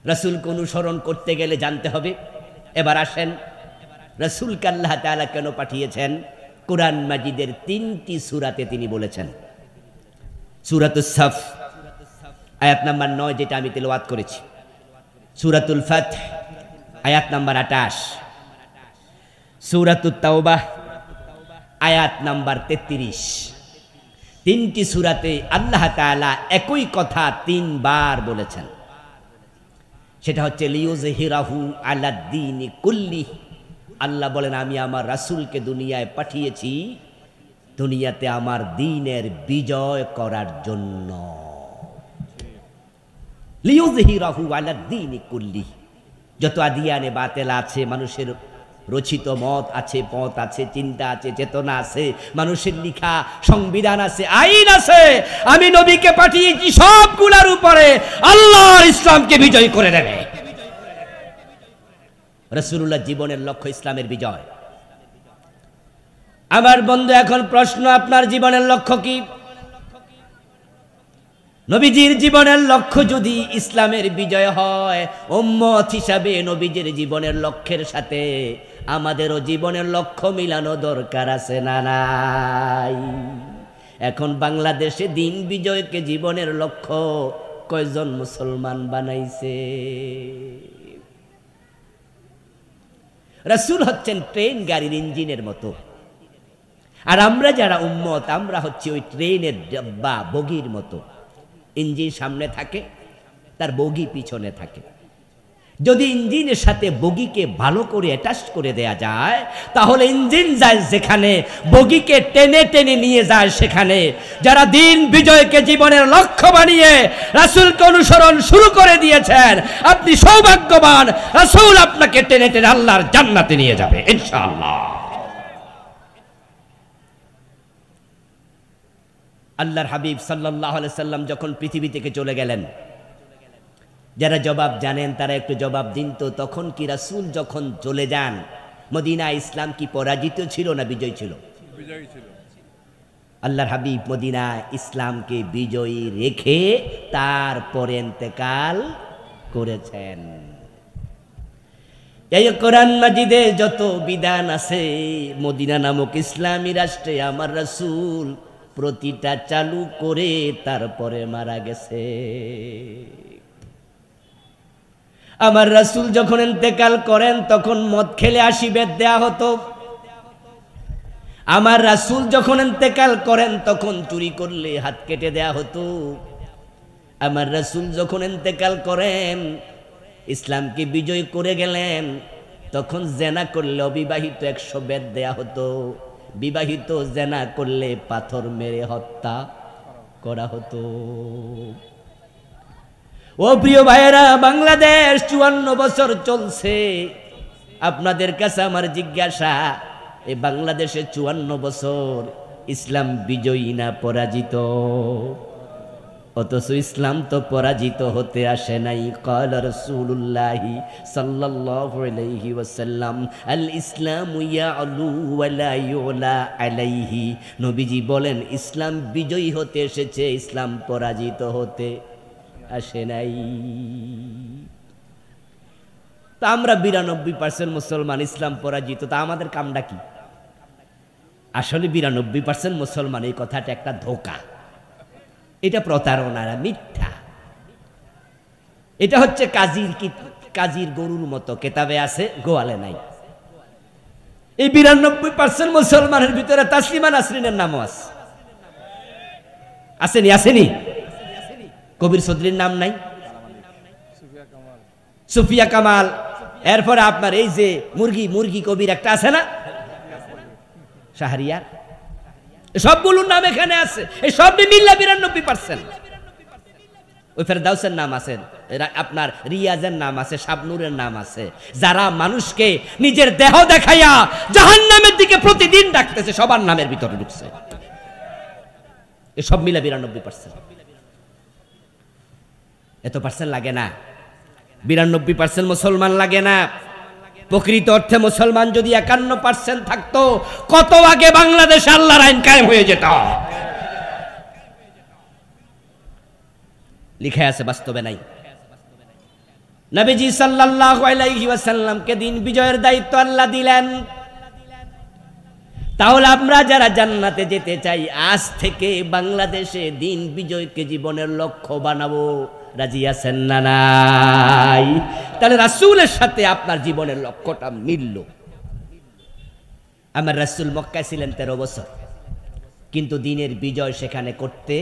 রাসূলকে অনুসরণ করতে গেলে জানতে হবে। এবার আসেন, রাসূলকে আল্লাহ তাআলা কেন পাঠিয়েছেন? কুরআন মাজিদের 3টি সূরাতে তিনি বলেছেন। সূরাতুস সাফ আয়াত নাম্বার 9 যেটা আমি তেলাওয়াত করেছি, সূরাতুল ফাতহ আয়াত নাম্বার 28, সূরাতুত তাওবাহ আয়াত নাম্বার 33। 3টি সূরাতে আল্লাহ তাআলা একই কথা 3 বার বলেছেন। সেটা হচ্ছে লিউযহিরাহু আলাদ্দীনি কুল্লি। আল্লাহ বলেন আমি আমার রাসূলকে দুনিয়ায় পাঠিয়েছি দুনিয়াতে আমার দ্বীনের বিজয় করার জন্য। লিউযহিরাহু আলাদ্দীনি কুল্লি। যত আদিয়ানে বাতেল আছে, মানুষের রচিত মত আছে, পথ আছে, চিন্তা আছে, চেতনা আছে, মানুষের লিখা সংবিধান আছে, আইন আছে, আমি নবীকে পাঠিয়েছি সবগুলোর উপরে আল্লাহর ইসলামকে বিজয় করে দেবে। রাসূলুল্লাহ জীবনের লক্ষ্য ইসলামের বিজয়। আমার বন্ধু, এখন প্রশ্ন, আপনার জীবনের লক্ষ্য কি? নবীজির জীবনের লক্ষ্য যদি ইসলামের বিজয় হয়, উম্মত হিসাবে নবীজির জীবনের লক্ষ্যের সাথে আমাদেরও জীবনের লক্ষ্য মিলানো দরকার আছে না নাই? এখন বাংলাদেশে দিন বিজয়কে জীবনের লক্ষ্য কয়জন মুসলমান বানাইছে? রাসূল হচ্ছেন ট্রেন গাড়ির ইঞ্জিনের মতো, আর আমরা যারা উম্মত আমরা হচ্ছে ওই ট্রেনের ডাব্বা বগির মতো। ইঞ্জিন সামনে থাকে, তার বগি পিছনে থাকে। যদি ইঞ্জিনের সাথে বগিকে ভালো করে অ্যাটাচ করে দেয়া যায়, তাহলে ইঞ্জিন যায় যেখানে, বগিকে টেনে টেনে নিয়ে যায় সেখানে। যারা দিন বিজয়কে জীবনের লক্ষ্য বানিয়ে রাসূলকে অনুসরণ শুরু করে দিয়েছেন, আপনি সৌভাগ্যবান। রাসূল আপনাকে টেনে টেনে আল্লাহর জান্নাতে নিয়ে যাবে ইনশাআল্লাহ। আল্লাহর হাবিব সাল্লাল্লাহু আলাইহি সাল্লাম যখন পৃথিবী থেকে চলে গেলেন, যারা জবাব জানেন তারা একটু জবাব দিন তো, তখন কি রাসূল যখন চলে যান মদিনা, ইসলাম কি পরাজিত ছিল না বিজয় ছিল? বিজয়ী ছিল। আল্লাহর হাবিব মদিনা ইসলামকে বিজয়ী রেখে তারপরে ইন্তেকাল করেছেন। এই কোরআন মাজিদে যত বিধান আছে, মদিনা নামক ইসলামী রাষ্ট্রে আমার রাসূল প্রতিটা চালু করে তারপরে মারা গেছে। আমার রাসূল যখন ইন্তেকাল করেন তখন মদ খেলে 80 বেত দেয়া হতো। আমার রাসূল যখন ইন্তেকাল করেন তখন চুরি করলে হাত কেটে দেয়া হতো। আমার রাসূল যখন ইন্তেকাল করেন, ইসলামকে বিজয় করে গেলেন, তখন জেনা করলে অবিবাহিত 100 বেত দেয়া হতো। বিবাহিত জেনা করলে পাথর মেরে হত্যা করা হতো। ও প্রিয় ভাইয়েরা, বাংলাদেশ 54 বছর চলছে। আপনাদের কাছে আমার জিজ্ঞাসা, এই বাংলাদেশে 54 বছর ইসলাম বিজয়ী না পরাজিত? অথচ ইসলাম তো পরাজিত হতে আসে নাই। ক্বালা রাসূলুল্লাহি সাল্লাল্লাহু আলাইহি ওয়াসাল্লাম, আল ইসলামু ইয়ালু ওয়া লা ইউলা আলাইহি। নবীজি বলেন, ইসলাম বিজয়ী হতে এসেছে, ইসলাম পরাজিত হতে আসে নাই। তা আমরা 92% মুসলমান, ইসলাম পরাজিত, তা আমাদের কামটা কি? আসলে 92% মুসলমান এই কথাটা একটা ধোঁকা, এটা প্রতারণা, মিথ্যা। এটা হচ্ছে কাজীর গরুর মতো, কেতাবে আছে গোয়ালে নাই। এই 92% মুসলমানের ভিতরে তাসলিমা নাসরিনের নামও আছে। আসেনি? আসেনি? কবির চৌধুরীর নাম নাই? সুফিয়া কামাল, এরপরে আপনার এই যে মুরগি কবির একটা আছে না, শাহরিয়ার, সবগুলোর নাম এখানে আছে। এই সব মিল্লা 92%। ওই ফেরদাউসের নাম আছে, আপনার রিয়াজের নাম আছে, শাবনুরের নাম আছে, যারা মানুষকে নিজের দেহ দেখাইয়া জাহান্নামের দিকে প্রতিদিন ডাকতেছে, সবার নামের ভিতরে ঢুকছে। এসব মিলা 92%। এত পার্সেন্ট লাগে না, 92% মুসলমান লাগে না। প্রকৃত অর্থে মুসলমান যদি 51% থাকতো, কত আগে বাংলাদেশে আল্লাহর আইন কায়েম হয়ে যেত। লিখে আছে, বাস্তবে নাই। নবীজি সাল্লাল্লাহু আলাইহি ওয়াসাল্লামকে দিন বিজয়ের দায়িত্ব আল্লাহ দিলেন। তাহলে আমরা যারা জান্নাতে যেতে চাই, আজ থেকে বাংলাদেশে দিন বিজয়কে জীবনের লক্ষ্য বানাবো। রাজি আছেন না নাই? তাহলে রাসূলের সাথে আপনার জীবনের লক্ষ্যটা মিলল। আমার রাসূল মক্কায় ছিলেন 13 বছর, কিন্তু দিনের বিজয় সেখানে করতে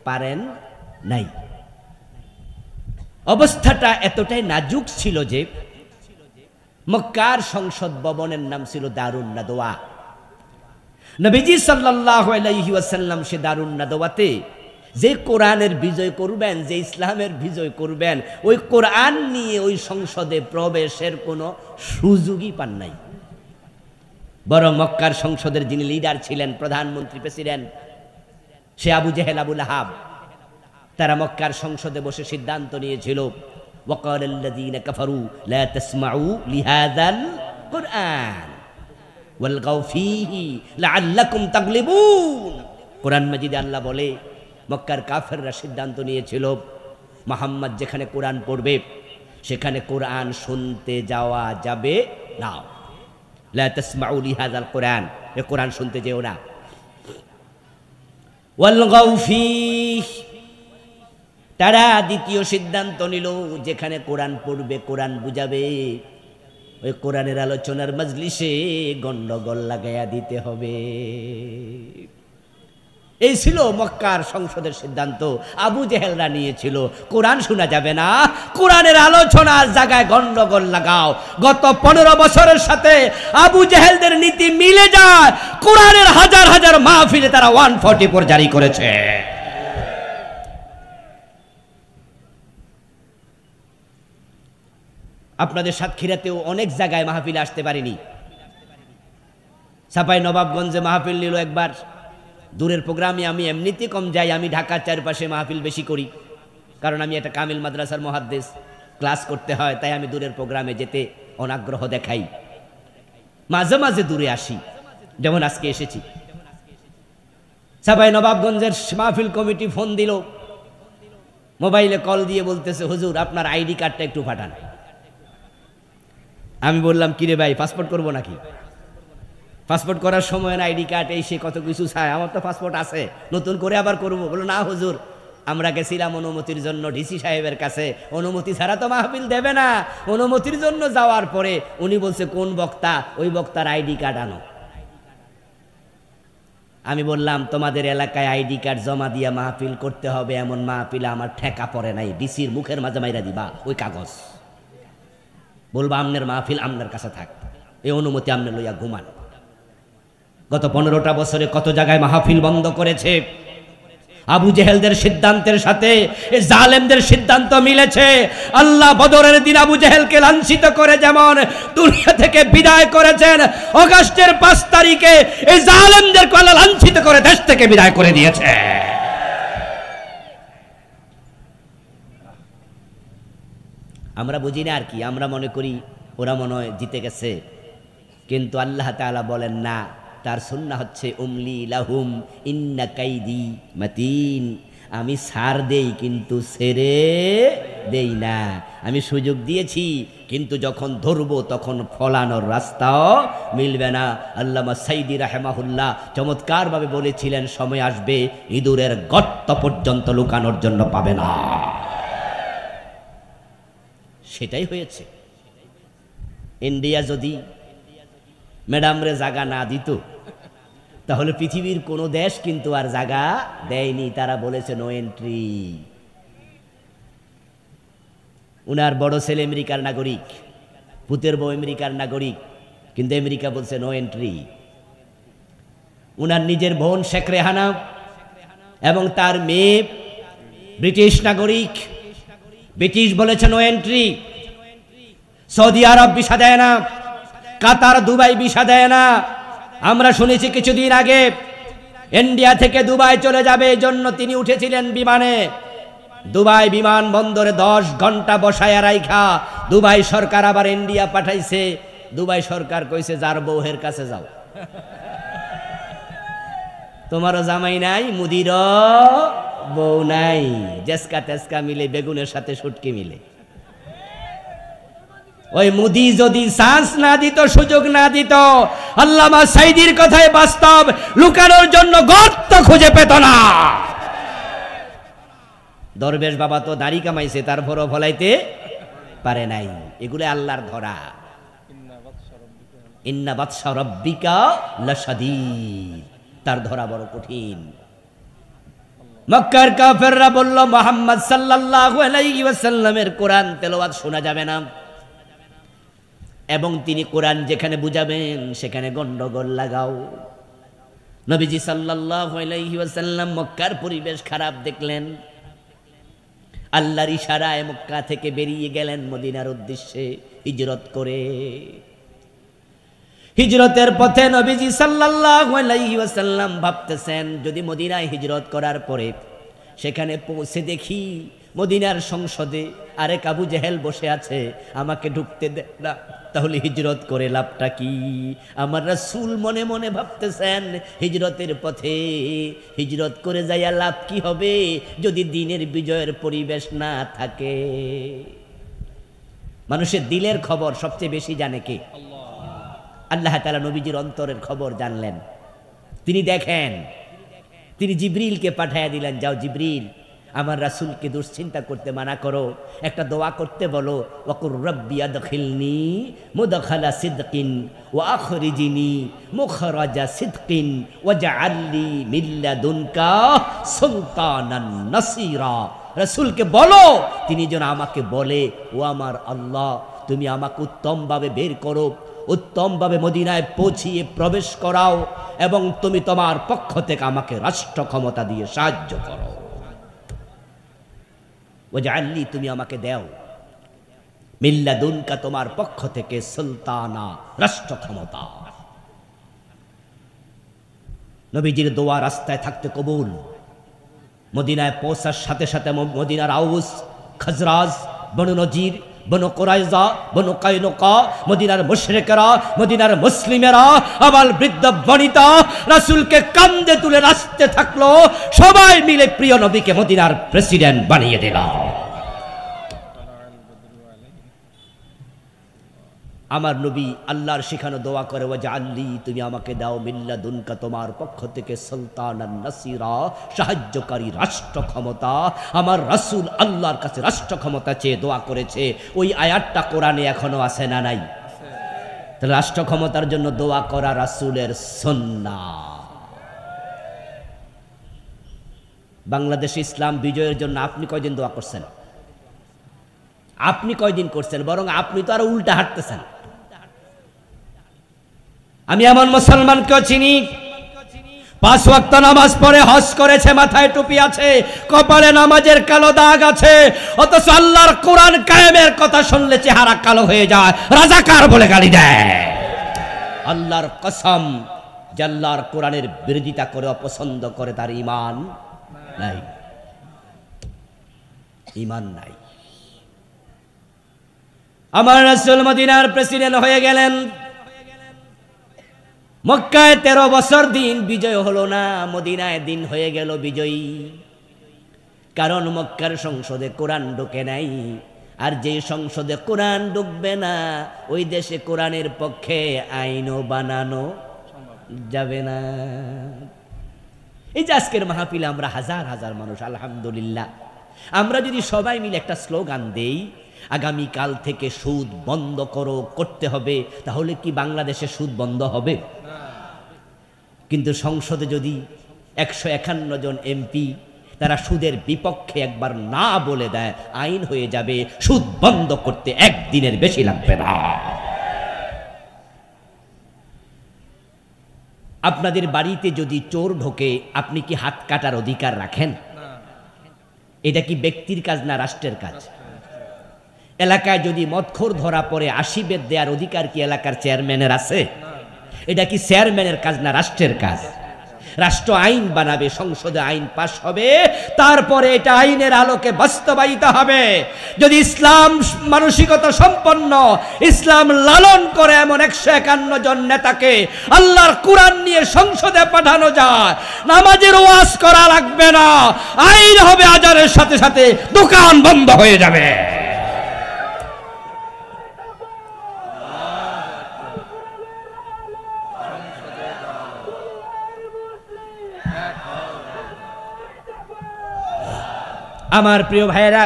পারেন নাই। অবস্থাটা এতটাই নাজুক ছিল যে মক্কার সংসদ ভবনের নাম ছিল দারুন নাদওয়া। নবীজি সাল্লাল্লাহু আলাইহি ওয়াসাল্লাম সে দারুন নাদওয়াতে যে কোরআনের বিজয় করবেন, যে ইসলামের বিজয় করবেন, ওই কোরআন নিয়ে ওই সংসদে প্রবেশের কোনো সুযোগই পান নাই। বরং মক্কার সংসদের যিনি লিডার ছিলেন, প্রধানমন্ত্রী, প্রেসিডেন্ট, সে আবু জেহেল, আবুল আহাব, তারা মক্কার সংসদে বসে সিদ্ধান্ত নিয়েছিল, ওয়াকালাল্লাযীনা কাফারু লা তাসমাউ লিহাযাল কুরআন ওয়ালগাউ ফীহি লাআল্লাকুম তাগলিবুন। কোরআন মাজিদে আল্লাহ বলে, মক্কার কাফেররা সিদ্ধান্ত নিয়েছিল, মুহাম্মদ যেখানে কোরআন পড়বে সেখানে কোরআন শুনতে যাওয়া যাবে না। লা তাসমাউ লিহাযাল কুরআন, এ কোরআন শুনতে যেও না। ওয়ালগাউ ফীহি, তারা দ্বিতীয় সিদ্ধান্ত নিল, যেখানে কোরআন পড়বে, কোরআন বুঝাবে, ওই কোরআনের আলোচনার মজলিসে গন্ডগোল লাগাইয়া দিতে হবে। এই ছিল মক্কার সংসদের সিদ্ধান্ত। আবু জেহেলরা নিয়েছিল, কোরআন শোনা যাবে না, কোরআনের আলোচনার জায়গায় গন্ডগোল লাগাও। গত 15 বছরের সাথে আবু জেহেলদের নীতি মিলে যায়। কোরআনের হাজার হাজার মাহফিলে তারা 144 জারি করেছে। আপনাদের সাতক্ষীরাতেও অনেক জায়গায় মাহফিলে আসতে পারিনি। চাঁপাই নবাবগঞ্জে মাহফিল নিল একবার। দূরের প্রোগ্রামে আমি এমনিতে কম যাই, আমি ঢাকার চারপাশে মাহফিল বেশি করি, কারণ আমি একটা কামিল মাদ্রাসার মুহাদ্দিস, ক্লাস করতে হয়, তাই আমি দূরের প্রোগ্রামে যেতে অনাগ্রহ দেখাই। মাঝে মাঝে দূরে আসি, যেমন আজকে এসেছি। চাঁপাই নবাবগঞ্জের মাহফিল কমিটি ফোন দিল, মোবাইলে কল দিয়ে বলতেছে, হুজুর আপনার আইডি কার্ডটা একটু পাঠান। আমি বললাম, কিরে ভাই, পাসপোর্ট করবো নাকি? পাসপোর্ট করার সময় আইডি কার্ড এই সে কত কিছু চায়, আমার তো পাসপোর্ট আছে, নতুন করে আবার করবো। বললো, না হুজুর, আমরা গেছিলাম অনুমতির জন্য ডিসি সাহেবের কাছে, অনুমতি ছাড়া তো মাহফিল দেবে না। অনুমতির জন্য যাওয়ার পরে উনি বলছে, কোন বক্তা, ওই বক্তার আইডি কার্ড আনো। আমি বললাম, তোমাদের এলাকায় আইডি কার্ড জমা দিয়ে মাহফিল করতে হবে, এমন মাহফিলে আমার ঠেকা পড়ে নাই, ডিসির মুখের মাঝে মাইরা দিবা ওই কাগজ, বলবা আমনের মাহফিল আমনের কাছে থাক, এই অনুমতি আমনে লইয়া ঘুমান। গত 15টা বছরে কত জায়গায় মাহফিল বন্ধ করেছে। আবু জেহেলদের সিদ্ধান্তের সাথে এই জালেমদের সিদ্ধান্ত মিলেছে। আল্লাহ বদরের দিন আবু জেহেলকে লাঞ্ছিত করে যেমন দুনিয়া থেকে বিদায় করেছেন, আগস্টের 5 তারিখে এই জালেমদেরকে আল্লাহ লাঞ্ছিত করে দেশ থেকে বিদায় করে দিয়েছে। আমরা বুঝি না আর কি, আমরা মনে করি ওরা মনে হয় জিতে গেছে, কিন্তু আল্লাহ তাআলা বলেন না। তার সুন্নাহ হচ্ছে উমলি লাহুম ইন্না কাইদি মাতিন। আমি ছাড় দেই কিন্তু ছেড়ে দেই না। আমি সুযোগ দিয়েছি কিন্তু যখন ধরবো তখন ফলানোর রাস্তাও মিলবে না। আল্লামা সাইদি রাহেমাহুল্লাহ চমৎকারভাবে বলেছিলেন, সময় আসবে ইঁদুরের গর্ত পর্যন্ত লুকানোর জন্য পাবে না। সেটাই হয়েছে। ইন্ডিয়া যদি ম্যাডামরে জায়গা না দিত তাহলে পৃথিবীর কোনো দেশ কিন্তু আর জায়গা দেয়নি। তারা বলেছে নো এন্ট্রি। উনার বড় ছেলে আমেরিকার নাগরিক, পুতের বউ আমেরিকার নাগরিক, কিন্তু আমেরিকা বলছে নো এন্ট্রি। উনার নিজের বোন শেখ রেহানা এবং তার মেয়ে ব্রিটিশ নাগরিক, ব্রিটিশ বলেছে নো এন্ট্রি। সৌদি আরব ভিসা দেয় না, কাতার দুবাই ভিসা দেয় না। আমরা শুনেছি কিছুদিন আগে ইন্ডিয়া থেকে দুবাই চলে যাবে, এই জন্য তিনি উঠেছিলেন বিমানে। দুবাই বিমান বন্দরে 10 ঘন্টা বসায় রাইখা দুবাই সরকার আবার ইন্ডিয়া পাঠাইছে। দুবাই সরকার কইছে যার বউহের কাছে যাও, তোমারও জামাই নাই, মুদিরও বউ নাই, জেসকা তেসকা মিলে বেগুনের সাথে শুটকি মিলে। ওই মুদি যদি চান্স না দিত, সুযোগ না দিত, আল্লামা সাইদির কথায় বাস্তব, লুকানোর জন্য গর্ত খুঁজে পেত না। দরবেশ বাবা তো দাড়ি কামাইছে, তারপরও ফলাইতে পারে নাই। এগুলো আল্লাহর ধরা। ইন্না বাতশা রাব্বিকা লাশাদীদ, তার ধরা বড় কঠিন। মক্কার কাফেররা বলল মুহাম্মদ সাল্লাল্লাহু আলাইহি ওয়াসাল্লামের কোরআন তেলাওয়াত শোনা যাবে না, এবং তিনি কোরআন যেখানে বুঝাবেন সেখানে গন্ডগোল লাগাও। নবীজি সাল্লাল্লাহু আলাইহি ওয়াসাল্লাম মক্কার পরিবেশ খারাপ দেখলেন, আল্লাহর ইশারায় মক্কা থেকে বেরিয়ে গেলেন মদিনার উদ্দেশ্যে হিজরত করে। হিজরতের পথে নবীজি সাল্লাল্লাহু আলাইহি ওয়াসাল্লাম ভাবতেছেন, যদি মদিনায় হিজরত করার পরে সেখানে পৌঁছে দেখি মদিনার সংসদে আরেক আবু জেহেল বসে আছে, আমাকে ঢুকতে দেয় না, তাহলে হিজরত করে লাভটা কি? আমার রাসূল মনে মনে ভাবতেছেন, হিজরতের পথে হিজরত করে যাইয়া লাভ কি হবে যদি দিনের বিজয়ের পরিবেশ না থাকে? মানুষের দিলের খবর সবচেয়ে বেশি জানে কে? আল্লাহ তাআলা নবীজির অন্তরের খবর জানলেন। তিনি দেখেন, তিনি জিবরিলকে পাঠাইয়া দিলেন, যাও জিবরিল, আমার রাসূলকে দুশ্চিন্তা করতে মানা করো, একটা দোয়া করতে বলো, ওয়াকুর রব্বি আদখিলনি মুদখালা সিদকিন ওয়া আখরিজনি মুখরাজা সিদকিন ওয়াজআলনি মিন লাদুনকা সুলতানান নাসীরা। রাসূলকে বলো তিনি যেন আমাকে বলে, ও আমার আল্লাহ, তুমি আমাকে উত্তমভাবে বের করো, উত্তমভাবে মদিনায় পৌঁছিয়ে প্রবেশ করাও, এবং তুমি তোমার পক্ষ থেকে আমাকে রাষ্ট্র ক্ষমতা দিয়ে সাহায্য করো। ওয়াজআলনি, তুমি আমাকে দাও, মিন লাদুনকা, তোমার পক্ষ থেকে, সুলতানা, রাষ্ট্র ক্ষমতা। নবীজির দোয়া রাস্তায় থাকতে কবুল। মদিনায় পৌঁছার সাথে সাথে মদিনার আউস, খাজরাজ, বনু নজির, বনু কুরাইজা, বনু কায়নুকা, মদিনার মুশরিকরা, মদিনার মুসলিমেরা, আবাল বৃদ্ধ বনিতা রাসূলকে কাঁধে তুলে নাচতে থাকলো। সবাই মিলে প্রিয় নবীকে মদিনার প্রেসিডেন্ট বানিয়ে দিল। আমার নবী আল্লাহর শিখানো দোয়া করে, ওয়াজআলনি, তুমি আমাকে দাও, মিন লাদুনকা, তোমার পক্ষ থেকে, সুলতানান নাসীরা, সাহায্যকারী, রাষ্ট্র ক্ষমতা। আমার রাসূল আল্লাহর কাছে রাষ্ট্র ক্ষমতা চেয়ে দোয়া করেছে। ওই আয়াতটা কোরআনে এখনো আছে না নাই? তাহলে রাষ্ট্র ক্ষমতার জন্য দোয়া করা রাসূলের সুন্নাহ। বাংলাদেশে ইসলাম বিজয়ের জন্য আপনি কয়দিন দোয়া করছেন? আপনি কয়দিন করছেন? বরং আপনি তো আরো উল্টা হাঁটতেছেন। আমি এমন মুসলমানকেও চিনি 5 ওয়াক্ত নামাজ পড়ে, হজ করেছে, মাথায় টুপি আছে, কপালে নামাজের কালো দাগ আছে, অথচ আল্লাহর কোরআন কায়েমের কথা শুনলে চেহারা কালো হয়ে যায়, রাজাকার বলে গালি দেয়। আল্লাহর কসম, যে আল্লাহর কোরআনের বিরোধিতা করে, অপছন্দ করে, তার ঈমান নাই, ঈমান নাই। আমার রাসূল মদিনার প্রেসিডেন্ট হয়ে গেলেন, মক্কায় 13 বছর দিন বিজয় হলো না, মদিনায় দিন হয়ে গেল বিজয়ী। কারণ মক্কার সংসদে কোরআন ঢোকে নাই, আর যে সংসদে কোরআন ঢুকবে না ওই দেশে কোরআনের পক্ষে আইনও বানানো যাবে না। এই যে আজকের মাহফিলে আমরা হাজার হাজার মানুষ, আলহামদুলিল্লাহ, আমরা যদি সবাই মিলে একটা স্লোগান দেই, আগামীকাল থেকে সুদ বন্ধ করতে হবে, তাহলে কি বাংলাদেশে সুদ বন্ধ হবে? কিন্তু সংসদে যদি 151 জন এমপি তারা সুদের বিপক্ষে একবার না বলে দেয়, আইন হয়ে যাবে, সুদ বন্ধ করতে একদিনের বেশি লাগবে না। আপনাদের বাড়িতে যদি চোর ঢোকে, আপনি কি হাত কাটার অধিকার রাখেন? এটা কি ব্যক্তির কাজ না রাষ্ট্রের কাজ? এলাকায় যদি মদখোর ধরা পড়ে 80 বেত দেওয়ার অধিকার কি এলাকার চেয়ারম্যানের আছে? এটা কি চেয়ারম্যানের কাজ না রাষ্ট্রের কাজ? রাষ্ট্র আইন বানাবে, সংসদে আইন পাস হবে, তারপরে এটা আইনের আলোকে বাস্তবায়িত হবে। যদি ইসলাম মানসিকতা সম্পন্ন, ইসলাম লালন করে এমন 151 জন নেতাকে আল্লাহর কোরআন নিয়ে সংসদে পাঠানো যায়, নামাজের ওয়াজ করা লাগবে না, আইন হবে, আজানের সাথে সাথে দোকান বন্ধ হয়ে যাবে। আমার প্রিয় ভাইয়েরা,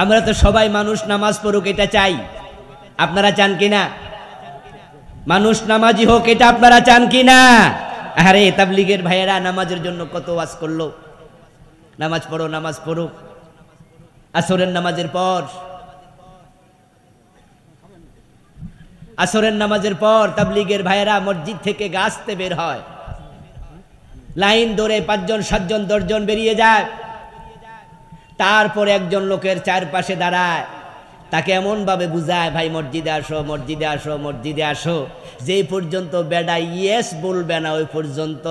আমরা তো সবাই মানুষ নামাজ পড়ুক এটা চাই, আপনারা চান কিনা? মানুষ নামাজি হোক এটা আপনারা চান কিনা? আরে তাবলীগের ভাইয়েরা নামাজের জন্য কত ওয়াজ করলো, নামাজ পড়ো, নামাজ পড়ো। আসরের নামাজের পর তাবলীগের ভাইয়েরা মসজিদ থেকে গাছতে বের হয়, লাইন ধরে 5 জন 7 জন 10 জন বেরিয়ে যায়, তারপরে একজন লোকের চারপাশে দাঁড়ায়, তাকে এমন ভাবে বুঝায়, ভাই মসজিদে আসো, মসজিদে আসো, মসজিদে আসো, যেই পর্যন্ত বেডা ইয়েস বলবে না ওই পর্যন্ত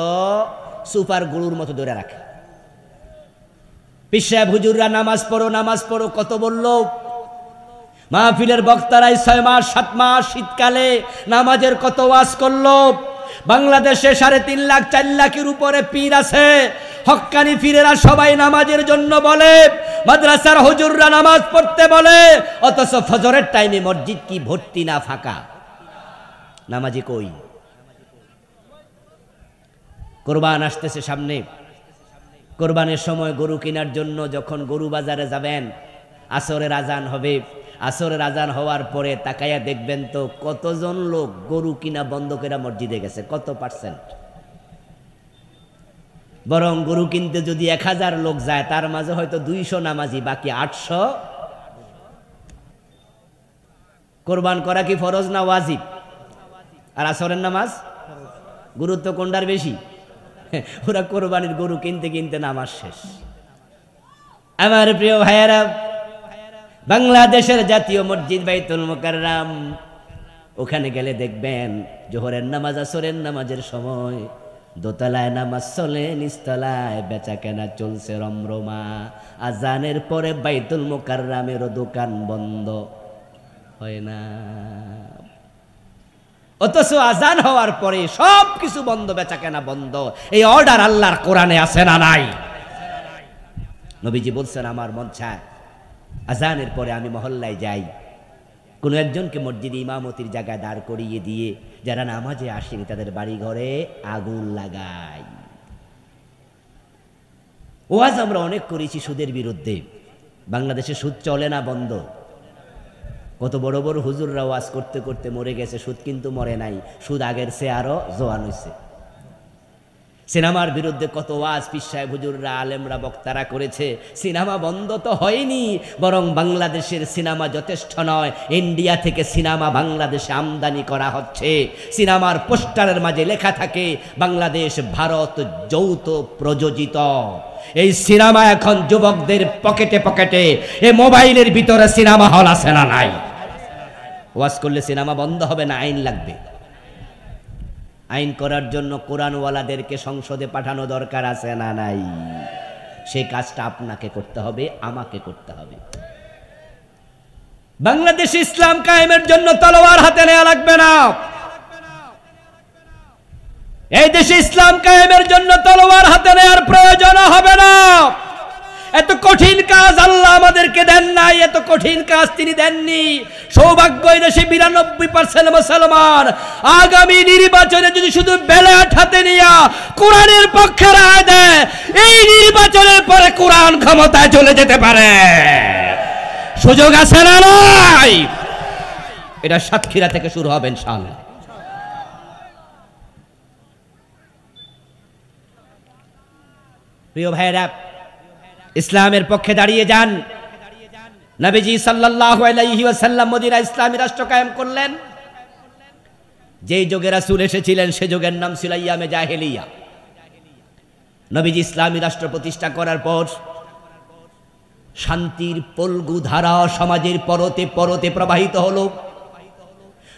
সুপার গরুর মতো ধরে রাখে। পীর সাহেব হুজুররা নামাজ পড়ো, নামাজ পড়ো কত বললো, মাহফিলের বক্তারাই 6 মাস 7 মাস শীতকালে নামাজের কত ওয়াজ করলো। বাংলাদেশে 3.5 লাখ 4 লাখের উপরে পীর আছে, হক্কানি পীরেরা সবাই নামাজের জন্য বলে, মাদ্রাসার হুজুররা নামাজ পড়তে বলে, অথচ ফজরের টাইমে মসজিদ কি ভর্তি না ফাঁকা? নামাজি কই? কোরবান আসতেছে সামনে, কোরবানের সময় গরু কেনার জন্য যখন গরু বাজারে যাবেন, আসরের আজান হবে, আসরের আজান হওয়ার পরে তাকাইয়া দেখবেন তো কতজন লোক গরু কিনা বন্ধ করে মসজিদে গেছে, কত %? বরং গরু কিনতে যদি 1000 লোক যায়, তার মাঝে হয়তো 200 নামাজি, বাকি 800। কোরবান করা কি ফরজ না ওয়াজিব? আর আসরের নামাজ গুরুত্ব কোনটার বেশি? ওরা কোরবানির গরু কিনতে কিনতে নামাজ শেষ। আমার প্রিয় ভাইয়েরা, বাংলাদেশের জাতীয় মসজিদ বাইতুল মুকাররম, ওখানে গেলে দেখবেন জোহরের নামাজ, আসরের নামাজের সময় দোতলায় নামাজ চলে, নিচতলায় বেচা কেনা চলছে রমরমা। আজানের পরে বাইতুল মুকাররমের দোকান বন্ধ হয় না, অথচ আজান হওয়ার পরে সব কিছু বন্ধ, বেচা কেনা বন্ধ। এই অর্ডার আল্লাহর কোরআনে আছে না নাই? নবীজি বলছেন, আমার মন চায় আজানের পরে আমি মহল্লায় যাই, কোনো একজনকে মসজিদে ইমামতির জায়গায় দাঁড় করিয়ে দিয়ে যারা নামাজে আসেনি তাদের বাড়ি ঘরে আগুন লাগাই। ওয়াজ আমরা অনেক করেছি সুদের বিরুদ্ধে, বাংলাদেশে সুদ চলে না, বন্ধ। কত বড় বড় হুজুররা ওয়াজ করতে করতে মরে গেছে, সুদ কিন্তু মরে নাই, সুদ আগের চেয়ে আরো জোয়ান হয়েছে। সিনেমার বিরুদ্ধে কত ওয়াজ পীর সাহেব হুজুররা আলেমরা বক্তারা করেছে, সিনেমা বন্ধ তো হয়নি, বরং বাংলাদেশের সিনেমা যথেষ্ট নয়, ইন্ডিয়া থেকে সিনেমা বাংলাদেশে আমদানি করা হচ্ছে। সিনেমার পোস্টারের মাঝে লেখা থাকে বাংলাদেশ ভারত যৌথ প্রযোজিত। এই সিনেমা এখন যুবকদের পকেটে পকেটে, এই মোবাইলের ভিতরে সিনেমা হল আছে না নাই? ওয়াজ করলে সিনেমা বন্ধ হবে না, আইন লাগবে। আইন করার জন্য কোরআনওয়ালাদেরকে সংসদে পাঠানো দরকার আছে না নাই? সেই কাজটা আপনাকে করতে হবে, আমাকে করতে হবে। বাংলাদেশ ইসলাম কায়েমের জন্য তলোয়ার হাতে নেওয়া লাগবে না। এই দেশে ইসলাম কায়েমের জন্য তলোয়ার হাতে নেওয়ার প্রয়োজন হবে না। এত কঠিন কাজ আল্লাহ আমাদেরকে দেন নাই, এত কঠিন কাজ তিনি দেননি। সৌভাগ্য এই দেশে 92% মুসলমান। আগামী নির্বাচনে যদি শুধু ব্যালট হাতে নিয়ে কোরআনের পক্ষে রায় দেয়, এই নির্বাচনের পরে কোরআন ক্ষমতায় চলে যেতে পারে। সুযোগ আছে না নাই? এটা সাতক্ষীরা থেকে শুরু হবে ইনশাআল্লাহ। প্রিয় ভাইরা, ইসলামের পক্ষে দাঁড়িয়ে যান। নবীজি সাল্লাল্লাহু আলাইহি ওয়াসাল্লাম মদিনায় ইসলামী রাষ্ট্র কায়েম করলেন। যেই যুগে রাসূল এসেছিলেন সে যুগের নাম ছিল আইয়ামে জাহেলিয়া। নবীজি ইসলামী রাষ্ট্র প্রতিষ্ঠা করার পর শান্তির পলগু ধারা সমাজের পরতে পরতে প্রবাহিত হলো।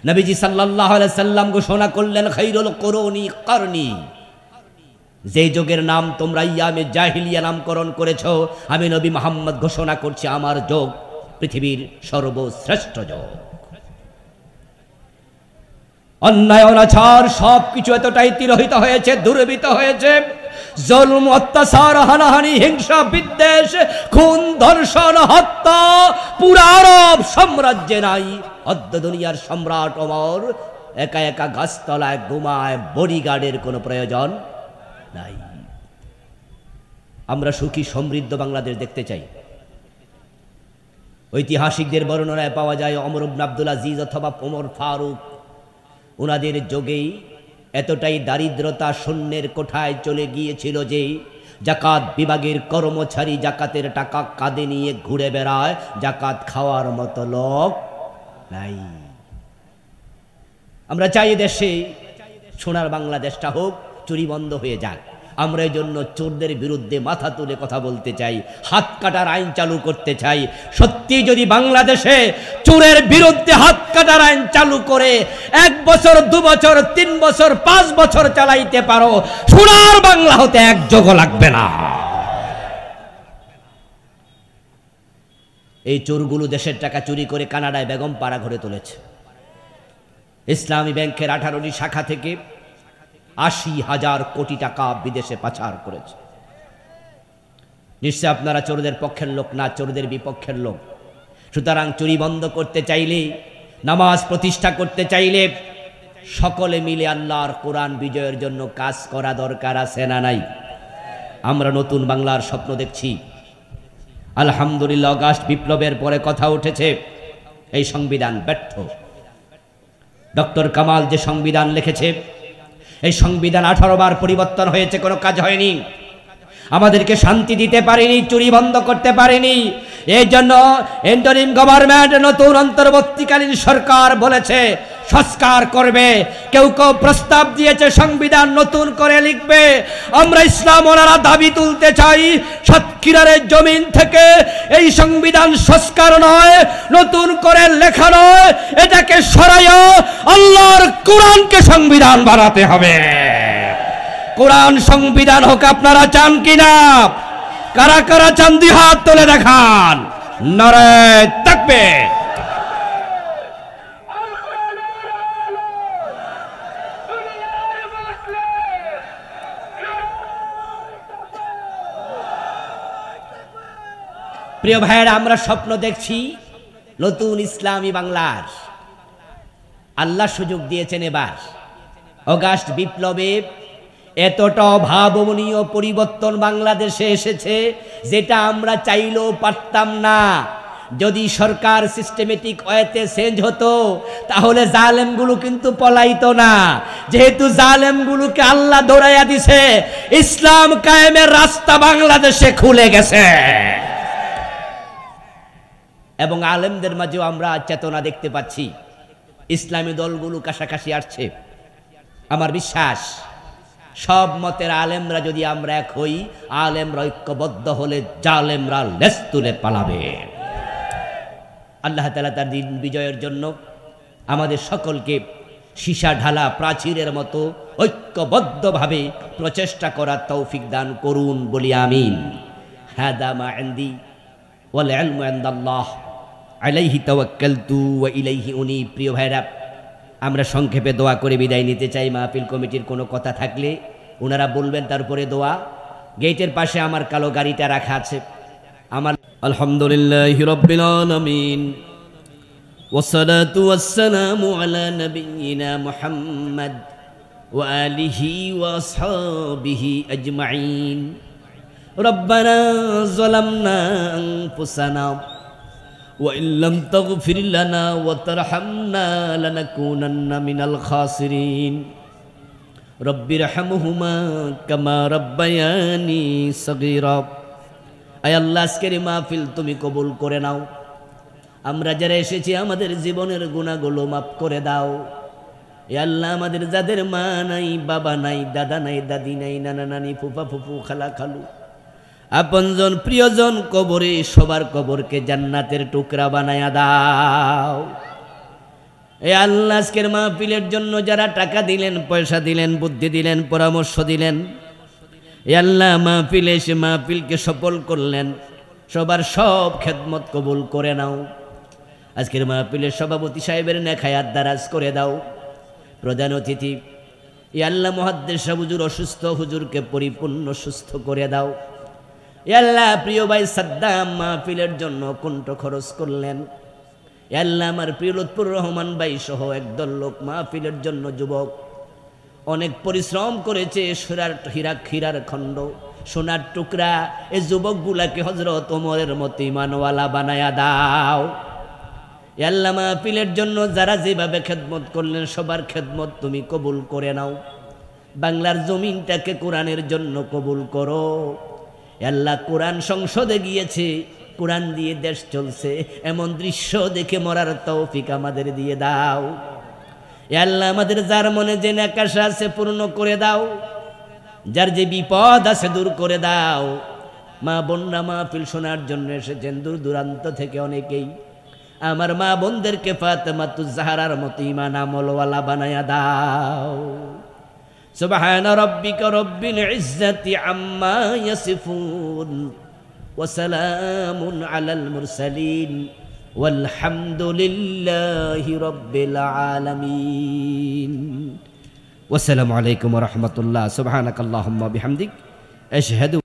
নবীজি সাল্লাল্লাহু আলাইহি সাল্লাম ঘোষণা করলেন, খায়রুল কুরুনি করনি। যে যুগের নাম তোমরা ইয়ামে জাহিলিয়া নামকরণ করেছ, আমি নবী মুহাম্মদ ঘোষণা করছি আমার যুগ পৃথিবীর সর্বশ্রেষ্ঠ যুগ। অন্যায় অনাচার সবকিছু এতটাই তিরোহিত হয়েছে, দুর্বৃত্ত হয়েছে। জুলম, অত্যাচার, হানাহানি, হিংসা, বিদ্বেষ, খুন, ধর্ষণ, হত্যা পুরা আরব সাম্রাজ্যে নাই। অদ্য দুনিয়ার সম্রাট ওমর একা একা গাছতলায় ঘুমায়, বডিগার্ডের কোনো প্রয়োজন নাই। আমরা সুখী সমৃদ্ধ বাংলাদেশ দেখতে চাই। ঐতিহাসিকদের বর্ণনায় পাওয়া যায় ওমর ইবনে আব্দুল আজিজ অথবা ওমর ফারুক, ওনাদের যোগেই এতটাই দারিদ্রতা শূন্যের কোঠায় চলে গিয়েছিল যে জাকাত বিভাগের কর্মচারী জাকাতের টাকা কাঁধে নিয়ে ঘুরে বেড়ায়, জাকাত খাওয়ার মতো লোক নাই। আমরা চাই দেশে সোনার বাংলাদেশটা হোক, চুরি বন্ধ হয়ে যাক। আমরা এই জন্য চোরদের বিরুদ্ধে মাথা তুলে কথা বলতে চাই, হাত কাটার আইন চালু করতে চাই। সত্যি যদি বাংলাদেশে চোরের বিরুদ্ধে হাত কাটার আইন চালু করে 1 বছর 2 বছর 3 বছর 5 বছর চালাইতে পারো, সোনার বাংলা হতে এক যোগও লাগবে না। এই চোরগুলো দেশের টাকা চুরি করে কানাডায় বেগম পাড়া ঘরে তুলেছে। ইসলামী ব্যাংকের 18টি শাখা থেকে 80,000 কোটি টাকা বিদেশে পাচার করেছে। নিশ্চয় আপনারা চোরদের পক্ষের লোক না, চোরদের বিপক্ষের লোক। সুতরাং চুরি বন্ধ করতে চাইলে, নামাজ প্রতিষ্ঠা করতে চাইলে সকলে মিলে আল্লাহর কোরআন বিজয়ের জন্য কাজ করা দরকার আছে না নাই? আমরা নতুন বাংলার স্বপ্ন দেখছি। আলহামদুলিল্লাহ, আগস্ট বিপ্লবের পরে কথা উঠেছে এই সংবিধান ব্যর্থ। ডক্টর কামাল যে সংবিধান লিখেছে, এই সংবিধান 18 বার পরিবর্তন হয়েছে, কোনো কাজ হয়নি। আমাদেরকে শান্তি দিতে পারেনি, চুরি বন্ধ করতে পারেনি। এই জন্য ইন্টারিম গভর্নমেন্ট, নতুন অন্তর্বর্তীকালীন সরকার বলেছে সংস্কার করবে। কেউ কেউ প্রস্তাব দিয়েছে সংবিধান নতুন করে লিখবে। আমরা ইসলাম ওনারা দাবি তুলতে চাই, সাতক্ষীরার জমিন থেকে এই সংবিধান সংস্কার নয়, নতুন করে লেখা নয়, এটাকে সরাইয়া আল্লাহর কোরআনকে সংবিধান বানাতে হবে। কোরআন সংবিধান হোক, আপনারা চান কিনা? কারা কারা চান 2 হাত তুলে দেখান। নারে তাকবীর। প্রিয় ভাইয়েরা, আমরা স্বপ্ন দেখছি নতুন ইসলামী বাংলার। আল্লাহ সুযোগ দিয়েছেন এবার। আগস্ট বিপ্লবে এতটা ভাবনীয় পরিবর্তন বাংলাদেশে এসেছে যেটা আমরা চাইলেও পারতাম না। যদি সরকার সিস্টেমেটিক ওয়েতে চেঞ্জ হতো তাহলে জালেমগুলো কিন্তু পলাইতো না। যেহেতু জালেমগুলোকে আল্লাহ দৌড়াইয়া দিছে, ইসলাম কায়েমের রাস্তা বাংলাদেশে খুলে গেছে। এবং আলেমদের মাঝেও আমরা চেতনা দেখতে পাচ্ছি, ইসলামী দলগুলো কাছাকাছি আসছে। আমার বিশ্বাস সব মতের আলেমরা যদি আমরা এক হই, আলেমরা ঐক্যবদ্ধ হলে জালেমরা লেজ তুলে পালাবে। আল্লাহ তাআলা তার দিন বিজয়ের জন্য আমাদের সকলকে সীসা ঢালা প্রাচীরের মতো ঐক্যবদ্ধভাবে প্রচেষ্টা করার তৌফিক দান করুন বলি আমিন। হাদা মা ইনদি ওয়াল ইলমু ইনদাল্লাহ আলাইহি তাওয়াক্কালতু ওয়া ইলাইহি উনীব। প্রিয় ভাইরা, আমরা সংক্ষেপে দোয়া করে বিদায় নিতে চাই। মাহফিল কমিটির কোনো কথা থাকলে ওনারা বলবেন, তারপরে দোয়া। গেটের পাশে আমার কালো গাড়িটা রাখা আছে। আমার আলহামদুলিল্লাহি রাব্বিল আলামিন ওয়াসসালাতু ওয়াসসালামু আলা নাবিয়িনা মুহাম্মদ ওয়া আলিহি ওয়া আসহাবিহি আজমাইন। রব্বানা যালামনা আনফুসানা ওয়া ইল্লাম তাগফির লানা ওয়া তারহামনা লানাকুনান্না মিনাল খাসিরিন। রব্বিরহামহুমা কামা রাব্বায়ানি সগীরা। আয় আল্লাহ, আজকের মাহফিল তুমি কবুল করে নাও। আমরা যারা এসেছি আমাদের জীবনের গুনাহগুলো মাফ করে দাও। এ আল্লাহ, আমাদের যাদের মা নাই, বাবা নাই, দাদা নাই, দাদি নাই, নানা নানি, ফুফা ফুফু, খালা খালু, আপনজন প্রিয়জন কবরে, সবার কবরকে জান্নাতের টুকরা বানায়া দাও। এ আল্লাহ, আজকের মাহফিলের জন্য যারা টাকা দিলেন, পয়সা দিলেন, বুদ্ধি দিলেন, পরামর্শ দিলেন, এ আল্লাহ মাহফিলে এসে মাহফিলকে সফল করলেন, সবার সব খেদমত কবুল করে নাও। আজকের মাহফিলের সভাপতি সাহেবের নেক হায়াত দারাজ করে দাও। প্রধান অতিথি এ আল্লাহ মুহাদ্দিস হুজুর অসুস্থ, হুজুরকে পরিপূর্ণ সুস্থ করে দাও। এ আল্লাহ, প্রিয় ভাই সাদ্দাম মাহফিলের জন্য কণ্ঠ খরচ করলেন। এ আল্লাহ, আমার প্রিয় লুৎফুর রহমান ভাই সহ একদল লোক মাহফিলের জন্য, যুবক অনেক পরিশ্রম করেছে। হীরার খণ্ড, সোনার টুকরা, এই যুবকগুলাকে হযরত ওমরের মতো ইমানওয়ালা বানায়া দাও। এ আল্লাহ, মাহফিলের জন্য যারা যেভাবে খেদমত করলেন, সবার খেদমত তুমি কবুল করে নাও। বাংলার জমিনটাকে কোরআনের জন্য কবুল করো। এ আল্লাহ, কোরআন সংসদে গিয়েছে, কোরআন দিয়ে দেশ চলছে, এমন দৃশ্য দেখে মরার তৌফিক আমাদের দিয়ে দাও। এ আল্লাহ, আমাদের যার মনে যে নেকাশা আছে পূর্ণ করে দাও, যার যে বিপদ আছে দূর করে দাও। মা বোনরা মাহফিল শোনার জন্য এসেছেন দূর দূরান্ত থেকে অনেকেই। আমার মা বোনদেরকে ফাতেমাতুজ জাহরার মতো ঈমান আমলওয়ালা বানায়া দাও। সুবহানা রাব্বিকা রব্বিল ইজ্জাতি আম্মা ইয়াসিফুন ওয়া সালামুন আলাল মুরসালিন ওয়ালহামদুলিল্লাহি রাব্বিল আলামিন। ওয়াসসালামু আলাইকুম ওয়া রাহমাতুল্লাহ। সুবহানাকাল্লাহুম্মা বিহামদিক আশহাদু